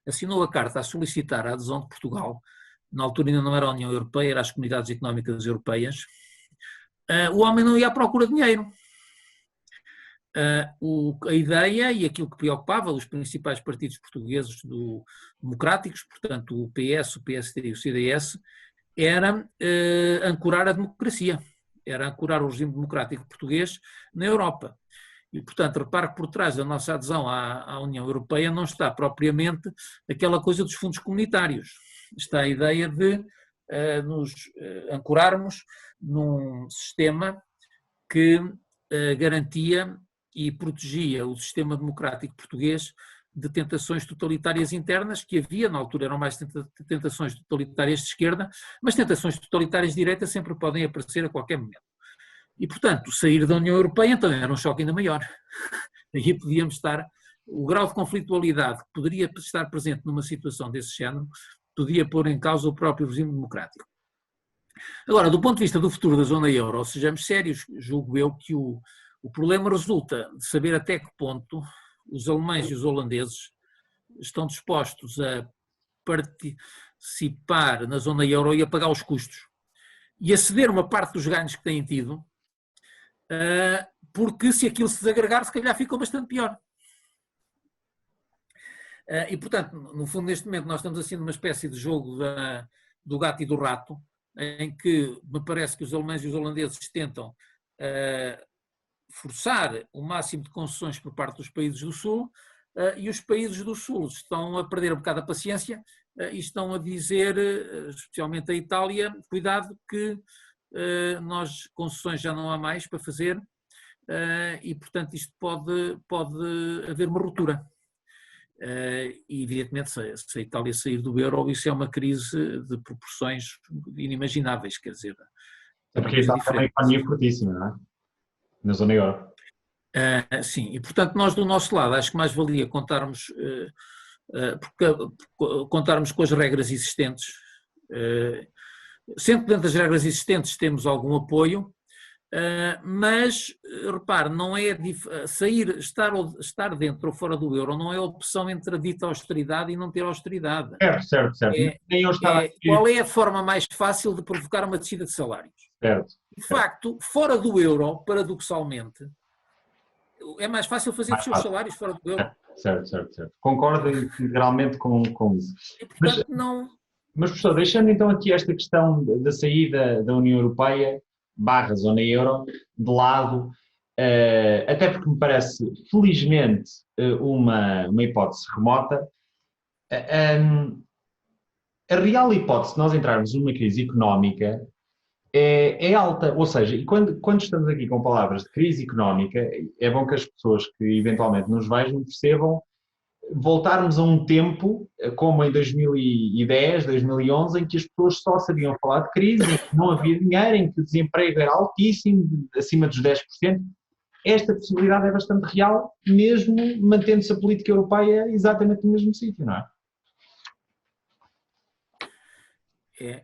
assinou a carta a solicitar a adesão de Portugal, na altura ainda não era a União Europeia, era as Comunidades Económicas Europeias, o homem não ia à procura de dinheiro. A ideia e aquilo que preocupava os principais partidos portugueses democráticos, portanto o PS, o PSD e o CDS, era ancorar a democracia, era ancorar o regime democrático português na Europa. E, portanto, repare que por trás da nossa adesão à União Europeia não está propriamente aquela coisa dos fundos comunitários. Está a ideia de nos ancorarmos num sistema que garantia e protegia o sistema democrático português de tentações totalitárias internas que havia, na altura eram mais tentações totalitárias de esquerda, mas tentações totalitárias de direita sempre podem aparecer a qualquer momento. E, portanto, sair da União Europeia então era um choque ainda maior. Aí podíamos estar, o grau de conflitualidade que poderia estar presente numa situação desse género, podia pôr em causa o próprio regime democrático. Agora, do ponto de vista do futuro da zona euro, sejamos sérios, julgo eu que o problema resulta de saber até que ponto os alemães e os holandeses estão dispostos a participar na zona euro e a pagar os custos e a ceder uma parte dos ganhos que têm tido, porque se aquilo se desagregar, se calhar ficou bastante pior. E, portanto, no fundo, neste momento, nós estamos assim numa espécie de jogo do gato e do rato, em que me parece que os alemães e os holandeses tentam forçar o máximo de concessões por parte dos países do Sul, e os países do Sul estão a perder um bocado a paciência e estão a dizer, especialmente a Itália, cuidado que nós concessões já não há mais para fazer e, portanto, isto pode haver uma ruptura. E, evidentemente, se a Itália sair do euro, isso é uma crise de proporções inimagináveis, quer dizer... Porque a Itália é uma economia fortíssima, não é? Na zona euro. Sim, e portanto nós do nosso lado acho que mais valia contarmos com as regras existentes. Sempre dentro das regras existentes temos algum apoio, mas repare, não é sair, estar dentro ou fora do euro não é a opção entre a dita austeridade e não ter austeridade. Certo. Qual é a forma mais fácil de provocar uma descida de salários? Certo. De facto, fora do euro, paradoxalmente, é mais fácil fazer os seus salários fora do euro. Certo. Concordo integralmente com isso. E, portanto, Mas, professor, deixando então aqui esta questão da saída da União Europeia / zona euro de lado, até porque me parece, felizmente, uma hipótese remota, a real hipótese de nós entrarmos numa crise económica é alta, ou seja, e quando estamos aqui com palavras de crise económica, é bom que as pessoas que eventualmente nos vejam percebam voltarmos a um tempo, como em 2010, 2011, em que as pessoas só sabiam falar de crise, em que não havia dinheiro, em que o desemprego era altíssimo, acima dos 10%. Esta possibilidade é bastante real, mesmo mantendo-se a política europeia exatamente no mesmo sítio, não é?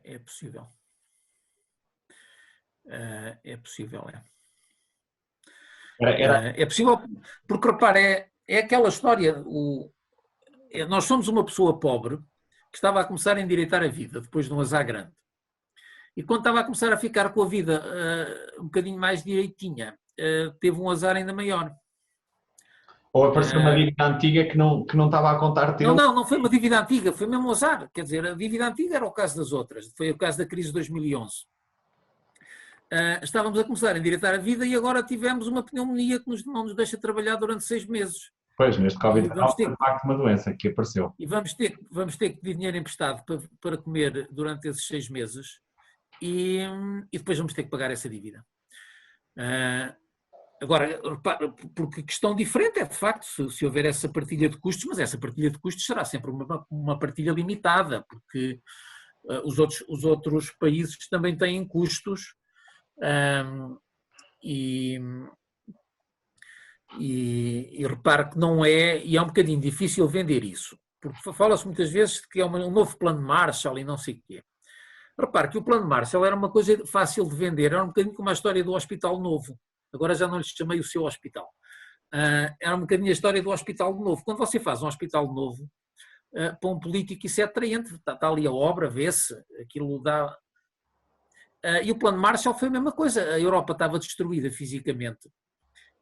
É possível. É possível, é possível, porque repare, é aquela história, nós somos uma pessoa pobre que estava a começar a endireitar a vida depois de um azar grande. E quando estava a começar a ficar com a vida um bocadinho mais direitinha, teve um azar ainda maior. Ou apareceu uma dívida antiga que não estava a contar ter. Não foi uma dívida antiga, foi mesmo um azar. Quer dizer, a dívida antiga era o caso das outras, foi o caso da crise de 2011. Estávamos a começar a endireitar a vida e agora tivemos uma pneumonia que não nos deixa trabalhar durante 6 meses. Pois, neste Covid-19 foi de facto uma doença que apareceu. E vamos ter que pedir dinheiro emprestado para comer durante esses 6 meses e depois vamos ter que pagar essa dívida. Agora, porque questão diferente é, de facto, se houver essa partilha de custos, mas essa partilha de custos será sempre uma partilha limitada, porque os outros países também têm custos e repare que não é, e é um bocadinho difícil vender isso, porque fala-se muitas vezes de que é um novo plano Marshall e não sei o quê. Repare que o plano Marshall era uma coisa fácil de vender, era um bocadinho como a história do Hospital Novo. Agora já não lhe chamei o seu hospital. Era um bocadinho a história do Hospital Novo. Quando você faz um Hospital Novo, para um político isso é atraente. Está ali a obra, vê-se, aquilo dá... E o plano Marshall foi a mesma coisa. A Europa estava destruída fisicamente.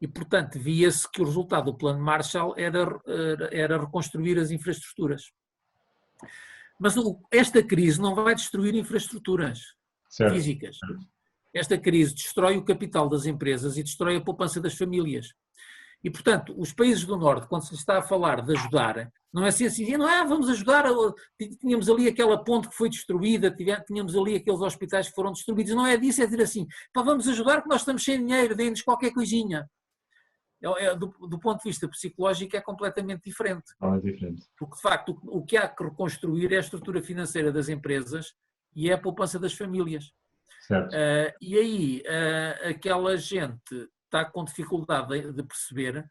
E, portanto, via-se que o resultado do plano Marshall era reconstruir as infraestruturas. Mas esta crise não vai destruir infraestruturas físicas. Esta crise destrói o capital das empresas e destrói a poupança das famílias. E, portanto, os países do Norte, quando se está a falar de ajudar, não é assim, não vamos ajudar, tínhamos ali aquela ponte que foi destruída, tínhamos ali aqueles hospitais que foram destruídos, não é disso, é dizer assim, vamos ajudar que nós estamos sem dinheiro, deem-nos qualquer coisinha. Do ponto de vista psicológico é completamente diferente. Porque, de facto, o que há que reconstruir é a estrutura financeira das empresas e é a poupança das famílias. E aí aquela gente está com dificuldade de perceber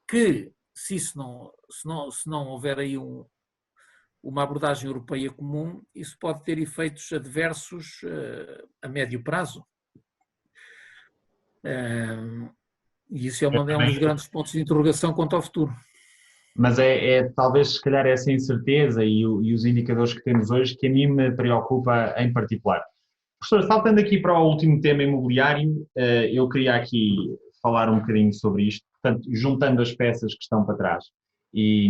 que se não houver aí uma abordagem europeia comum, isso pode ter efeitos adversos a médio prazo. E isso é um dos grandes pontos de interrogação quanto ao futuro. Mas talvez, se calhar, essa incerteza e os indicadores que temos hoje que a mim me preocupa em particular. Professor, saltando aqui para o último tema imobiliário, eu queria aqui falar um bocadinho sobre isto, portanto, juntando as peças que estão para trás e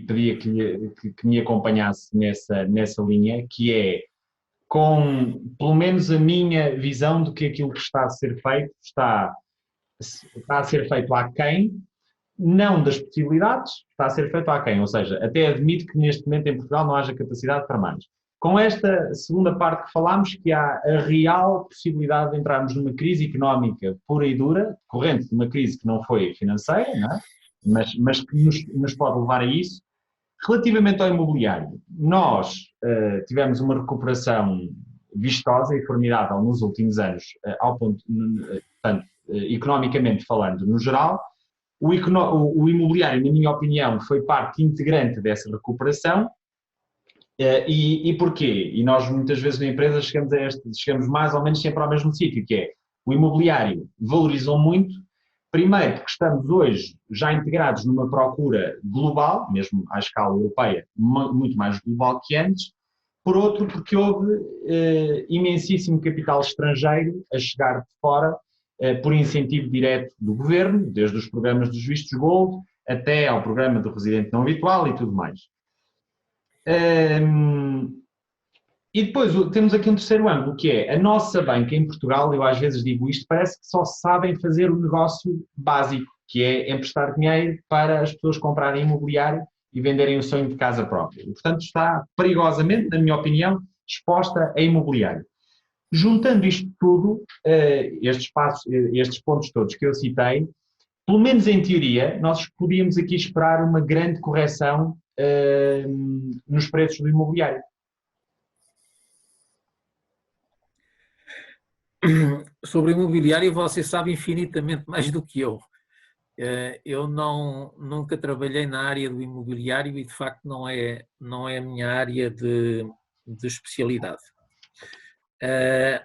pedia que me acompanhasse nessa linha, que é, com pelo menos a minha visão de que aquilo que está a ser feito está a ser feito aquém, não das possibilidades, está a ser feito aquém, ou seja, até admito que neste momento em Portugal não haja capacidade para mais. Com esta segunda parte que falámos, que há a real possibilidade de entrarmos numa crise económica pura e dura, decorrente de uma crise que não foi financeira, não é? mas que nos pode levar a isso. Relativamente ao imobiliário, nós tivemos uma recuperação vistosa e formidável nos últimos anos, ao ponto, portanto, economicamente falando, no geral. O imobiliário, na minha opinião, foi parte integrante dessa recuperação. E porquê? E nós muitas vezes na empresa chegamos mais ou menos sempre ao mesmo sítio, que é o imobiliário valorizou muito, primeiro porque estamos hoje já integrados numa procura global, mesmo à escala europeia, muito mais global que antes, por outro porque houve imensíssimo capital estrangeiro a chegar de fora por incentivo direto do governo, desde os programas dos vistos gold até ao programa do residente não habitual e tudo mais. E depois temos aqui um terceiro ângulo, que é a nossa banca em Portugal, eu às vezes digo isto, parece que só sabem fazer o negócio básico, que é emprestar dinheiro para as pessoas comprarem imobiliário e venderem o sonho de casa própria. E, portanto, está perigosamente, na minha opinião, exposta a imobiliário. Juntando isto tudo, estes pontos todos que eu citei, pelo menos em teoria, nós podíamos aqui esperar uma grande correção nos preços do imobiliário. Sobre o imobiliário você sabe infinitamente mais do que eu. Eu nunca trabalhei na área do imobiliário e de facto não é a minha área de especialidade.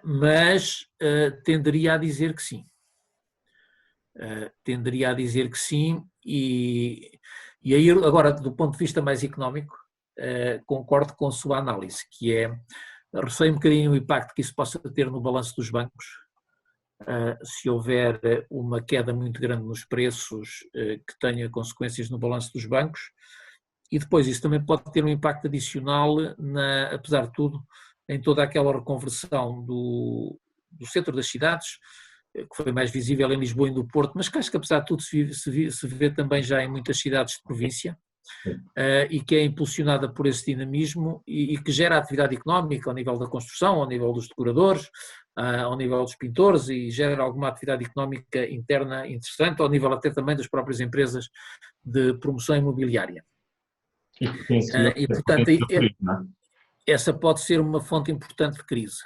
Mas tenderia a dizer que sim. E aí agora do ponto de vista mais económico concordo com a sua análise, que é receio um bocadinho o impacto que isso possa ter no balanço dos bancos se houver uma queda muito grande nos preços que tenha consequências no balanço dos bancos. E depois isso também pode ter um impacto adicional, apesar de tudo, em toda aquela reconversão do centro das cidades, que foi mais visível em Lisboa e no Porto, mas que acho que apesar de tudo se vê também já em muitas cidades de província, e que é impulsionada por esse dinamismo e que gera atividade económica ao nível da construção, ao nível dos decoradores, ao nível dos pintores, e gera alguma atividade económica interna interessante, ao nível até também das próprias empresas de promoção imobiliária. E portanto, essa pode ser uma fonte importante de crise.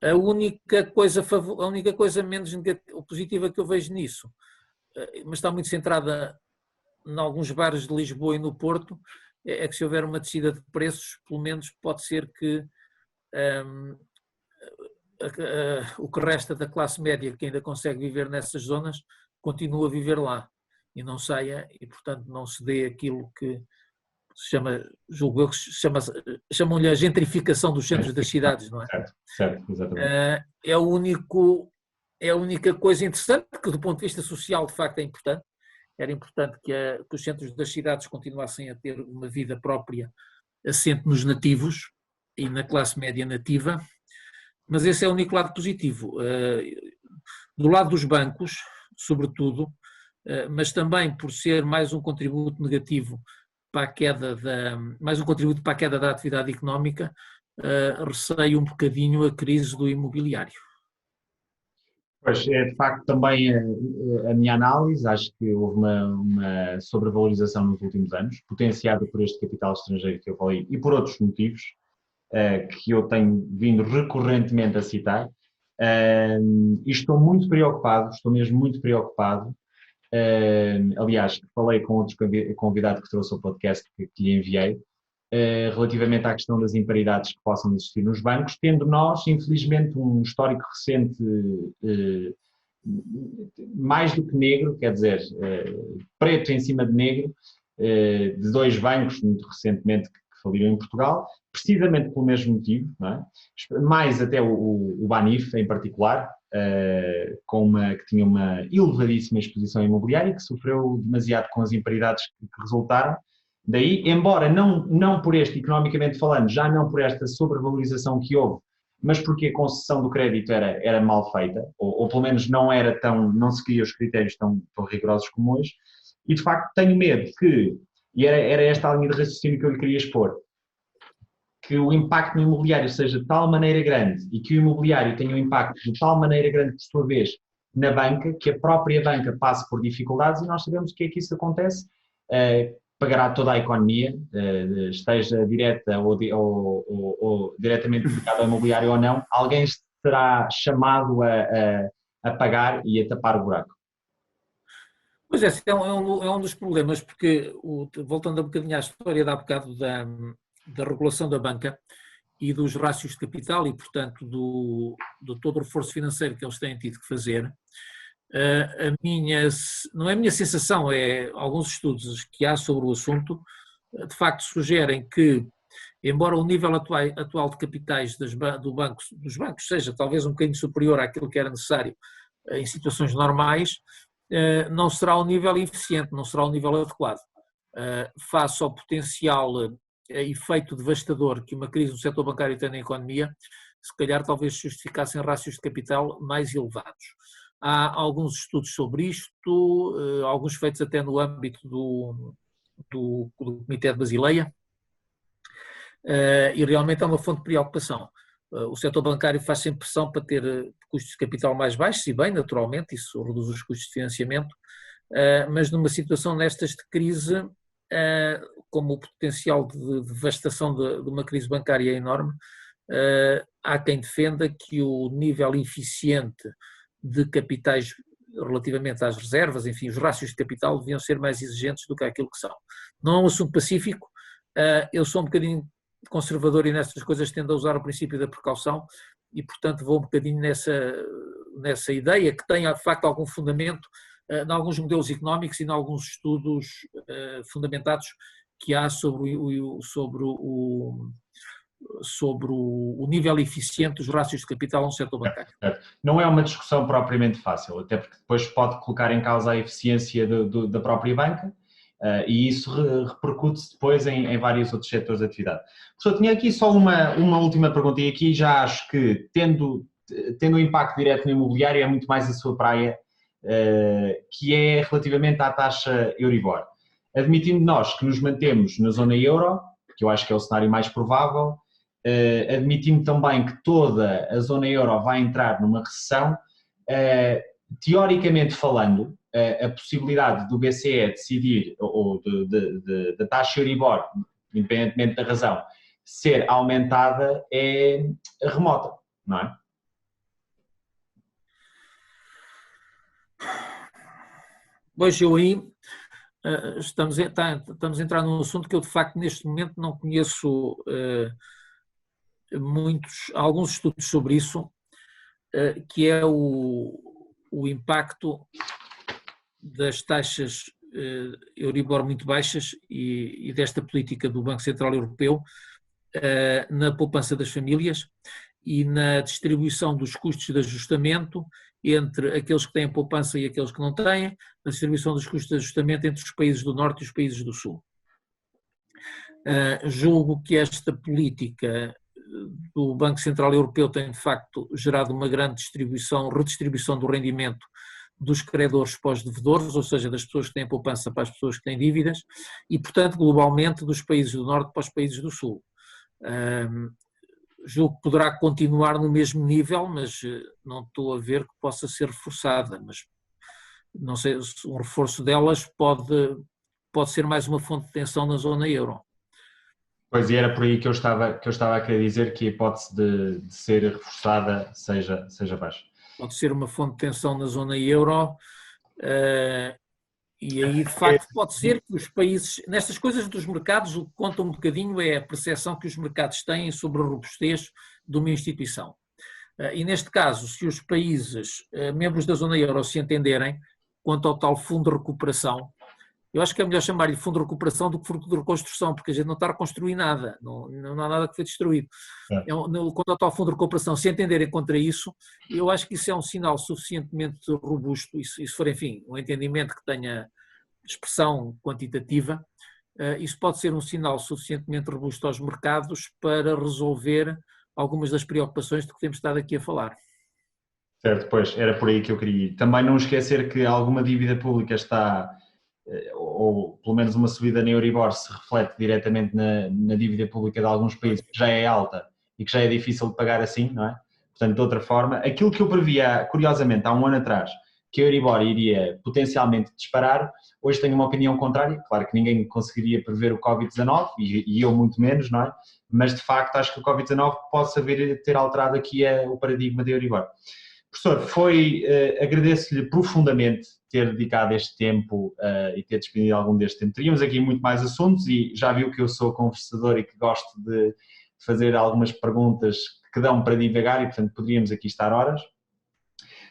A única coisa menos positiva que eu vejo nisso, mas está muito centrada em alguns bares de Lisboa e no Porto, é que se houver uma descida de preços, pelo menos pode ser que o que resta da classe média que ainda consegue viver nessas zonas continue a viver lá e não saia, e portanto não se dê aquilo que se chama, julgo eu, chamam-lhe a gentrificação dos centros das cidades, não é? Certo, exatamente. É a única coisa interessante, que do ponto de vista social de facto é importante. Era importante que os centros das cidades continuassem a ter uma vida própria, assente nos nativos e na classe média nativa, mas esse é o único lado positivo. Do lado dos bancos, sobretudo, mas também por ser mais um contributo negativo para a queda da atividade económica, receio um bocadinho a crise do imobiliário. Pois, é de facto também a minha análise, acho que houve uma sobrevalorização nos últimos anos, potenciada por este capital estrangeiro que eu falei e por outros motivos, que eu tenho vindo recorrentemente a citar, e estou mesmo muito preocupado. Aliás, falei com outros convidados que trouxe ao podcast que lhe enviei, relativamente à questão das imparidades que possam existir nos bancos, tendo nós, infelizmente, um histórico recente mais do que negro, quer dizer, preto em cima de negro, de dois bancos muito recentemente que faliram em Portugal, precisamente pelo mesmo motivo, não é? Mais até o Banif em particular, que tinha uma elevadíssima exposição imobiliária, que sofreu demasiado com as imparidades que resultaram. Daí, embora não por este, economicamente falando, já não por esta sobrevalorização que houve, mas porque a concessão do crédito era mal feita, ou pelo menos não seguia os critérios tão rigorosos como hoje, e de facto tenho medo e era esta a linha de raciocínio que eu lhe queria expor, que o impacto no imobiliário seja de tal maneira grande e que o imobiliário tenha um impacto de tal maneira grande, por sua vez, na banca, que a própria banca passe por dificuldades, e nós sabemos que é que isso acontece. Pagará toda a economia, esteja direta ou diretamente ligada ao imobiliário ou não, alguém será chamado a pagar e a tapar o buraco. Pois é, é um dos problemas, porque, voltando um bocadinho à história de há bocado da regulação da banca e dos rácios de capital e, portanto, do todo o reforço financeiro que eles têm tido que fazer, não é a minha sensação, é alguns estudos que há sobre o assunto, de facto sugerem que, embora o nível atual de capitais dos bancos seja talvez um bocadinho superior àquilo que era necessário em situações normais, não será um nível eficiente, não será um nível adequado. Face ao potencial efeito devastador que uma crise no setor bancário tem na economia, se calhar talvez justificassem rácios de capital mais elevados. Há alguns estudos sobre isto, alguns feitos até no âmbito do Comitê de Basileia, e realmente é uma fonte de preocupação. O setor bancário faz sempre pressão para ter custos de capital mais baixos, e bem, naturalmente, isso reduz os custos de financiamento, mas numa situação destas de crise, como o potencial de devastação de uma crise bancária é enorme, há quem defenda que o nível eficiente de capitais relativamente às reservas, enfim, os rácios de capital deviam ser mais exigentes do que aquilo que são. Não é um assunto pacífico, eu sou um bocadinho conservador e nestas coisas tendo a usar o princípio da precaução e, portanto, vou um bocadinho nessa ideia que tem, de facto, algum fundamento em alguns modelos económicos e em alguns estudos fundamentados que há sobre o nível eficiente dos rácios de capital no setor bancário. Não é uma discussão propriamente fácil, até porque depois pode colocar em causa a eficiência da própria banca e isso repercute-se depois em vários outros setores de atividade. Professor, tinha aqui só uma última pergunta e aqui já acho que, tendo um impacto direto no imobiliário, é muito mais a sua praia, que é relativamente à taxa Euribor. Admitindo nós que nos mantemos na zona euro, que eu acho que é o cenário mais provável, admitindo também que toda a zona euro vai entrar numa recessão, teoricamente falando, a possibilidade do BCE decidir, ou da taxa Euribor, independentemente da razão, ser aumentada é remota, não é? Pois eu aí estamos a entrar num assunto que eu de facto neste momento não conheço alguns estudos sobre isso, que é o impacto das taxas Euribor muito baixas e desta política do Banco Central Europeu na poupança das famílias e na distribuição dos custos de ajustamento entre aqueles que têm poupança e aqueles que não têm, na distribuição dos custos de ajustamento entre os países do Norte e os países do Sul. Julgo que esta política do Banco Central Europeu tem de facto gerado uma grande redistribuição do rendimento dos credores para os devedores, ou seja, das pessoas que têm poupança para as pessoas que têm dívidas, e portanto globalmente dos países do Norte para os países do Sul. Julgo que poderá continuar no mesmo nível, mas não estou a ver que possa ser reforçada, mas não sei se um reforço delas pode ser mais uma fonte de tensão na zona euro. Pois, e era por aí que eu estava a querer dizer que a hipótese de ser reforçada seja baixa. Pode ser uma fonte de tensão na zona euro, e aí de facto pode ser que os países, nestas coisas dos mercados, o que conta um bocadinho é a percepção que os mercados têm sobre a robustez de uma instituição. E neste caso, se os países membros da zona euro se entenderem quanto ao tal fundo de recuperação, eu acho que é melhor chamar-lhe fundo de recuperação do que fundo de reconstrução, porque a gente não está a reconstruir nada, não há nada que foi destruído. Quanto ao tal fundo de recuperação, se entenderem contra isso, eu acho que isso é um sinal suficientemente robusto, e se for, enfim, um entendimento que tenha expressão quantitativa, isso pode ser um sinal suficientemente robusto aos mercados para resolver algumas das preocupações de que temos estado aqui a falar. Certo, pois, era por aí que eu queria ir. Também não esquecer que alguma dívida pública está, ou pelo menos uma subida na Euribor se reflete diretamente na dívida pública de alguns países que já é alta e que já é difícil de pagar assim, não é? Portanto, de outra forma, aquilo que eu previa, curiosamente, há um ano atrás, que a Euribor iria potencialmente disparar, hoje tenho uma opinião contrária. Claro que ninguém conseguiria prever o Covid-19 e eu muito menos, não é? Mas de facto acho que o Covid-19 possa vir a ter alterado aqui o paradigma da Euribor. Professor, agradeço-lhe profundamente ter dedicado este tempo e ter despedido algum deste tempo. Teríamos aqui muito mais assuntos e já viu que eu sou conversador e que gosto de fazer algumas perguntas que dão para divagar e, portanto, poderíamos aqui estar horas.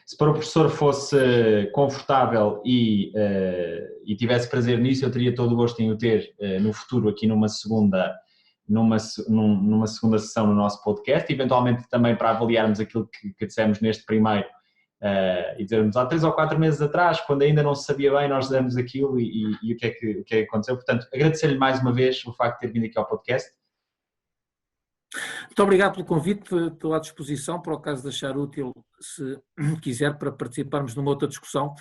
Se para o professor fosse confortável e tivesse prazer nisso, eu teria todo o gosto em o ter no futuro aqui numa segunda sessão no nosso podcast, eventualmente também para avaliarmos aquilo que dissemos neste primeiro e dizermos há 3 ou 4 meses atrás, quando ainda não se sabia bem, nós damos aquilo e o que é que aconteceu. Portanto, agradecer-lhe mais uma vez o facto de ter vindo aqui ao podcast. Muito obrigado pelo convite, estou à disposição para o caso de achar útil, se quiser, para participarmos numa outra discussão,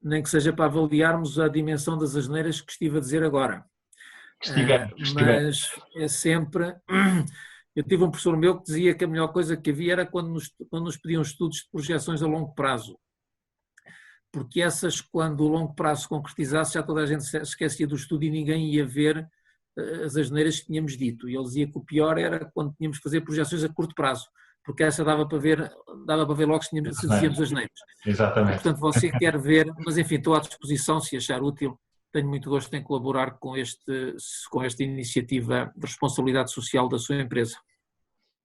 nem que seja para avaliarmos a dimensão das asneiras que estive a dizer agora. Mas é sempre... Eu tive um professor meu que dizia que a melhor coisa que havia era quando nos pediam estudos de projeções a longo prazo, porque essas, quando o longo prazo se concretizasse, já toda a gente se esquecia do estudo e ninguém ia ver as asneiras que tínhamos dito. E ele dizia que o pior era quando tínhamos que fazer projeções a curto prazo, porque essa dava para ver logo se dizíamos asneiras. Exatamente. Portanto, você quer ver, mas enfim, estou à disposição, se achar útil. Tenho muito gosto em colaborar com esta iniciativa de responsabilidade social da sua empresa.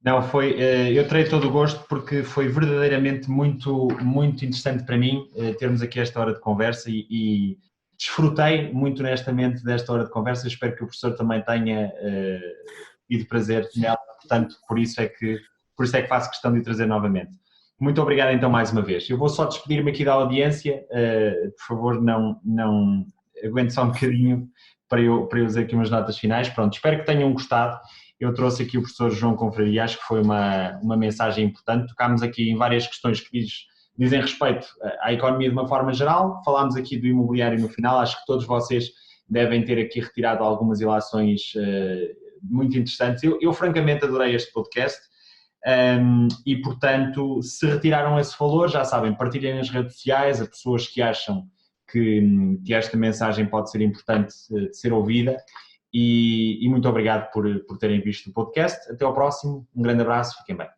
Não, eu terei todo o gosto porque foi verdadeiramente muito, muito interessante para mim termos aqui esta hora de conversa e desfrutei muito honestamente desta hora de conversa. Espero que o professor também tenha tido prazer nela portanto, por isso é que faço questão de o trazer novamente. Muito obrigado então mais uma vez. Eu vou só despedir-me aqui da audiência, por favor não aguente só um bocadinho para eu dizer aqui umas notas finais. Pronto, espero que tenham gostado. Eu trouxe aqui o professor João Confraria, acho que foi uma mensagem importante. Tocámos aqui em várias questões que dizem respeito à economia de uma forma geral. Falámos aqui do imobiliário no final, acho que todos vocês devem ter aqui retirado algumas ilações muito interessantes. Eu francamente adorei este podcast. E portanto, se retiraram esse valor, já sabem, partilhem nas redes sociais a pessoas que acham que esta mensagem pode ser importante de ser ouvida e muito obrigado por terem visto o podcast. Até ao próximo, um grande abraço, fiquem bem.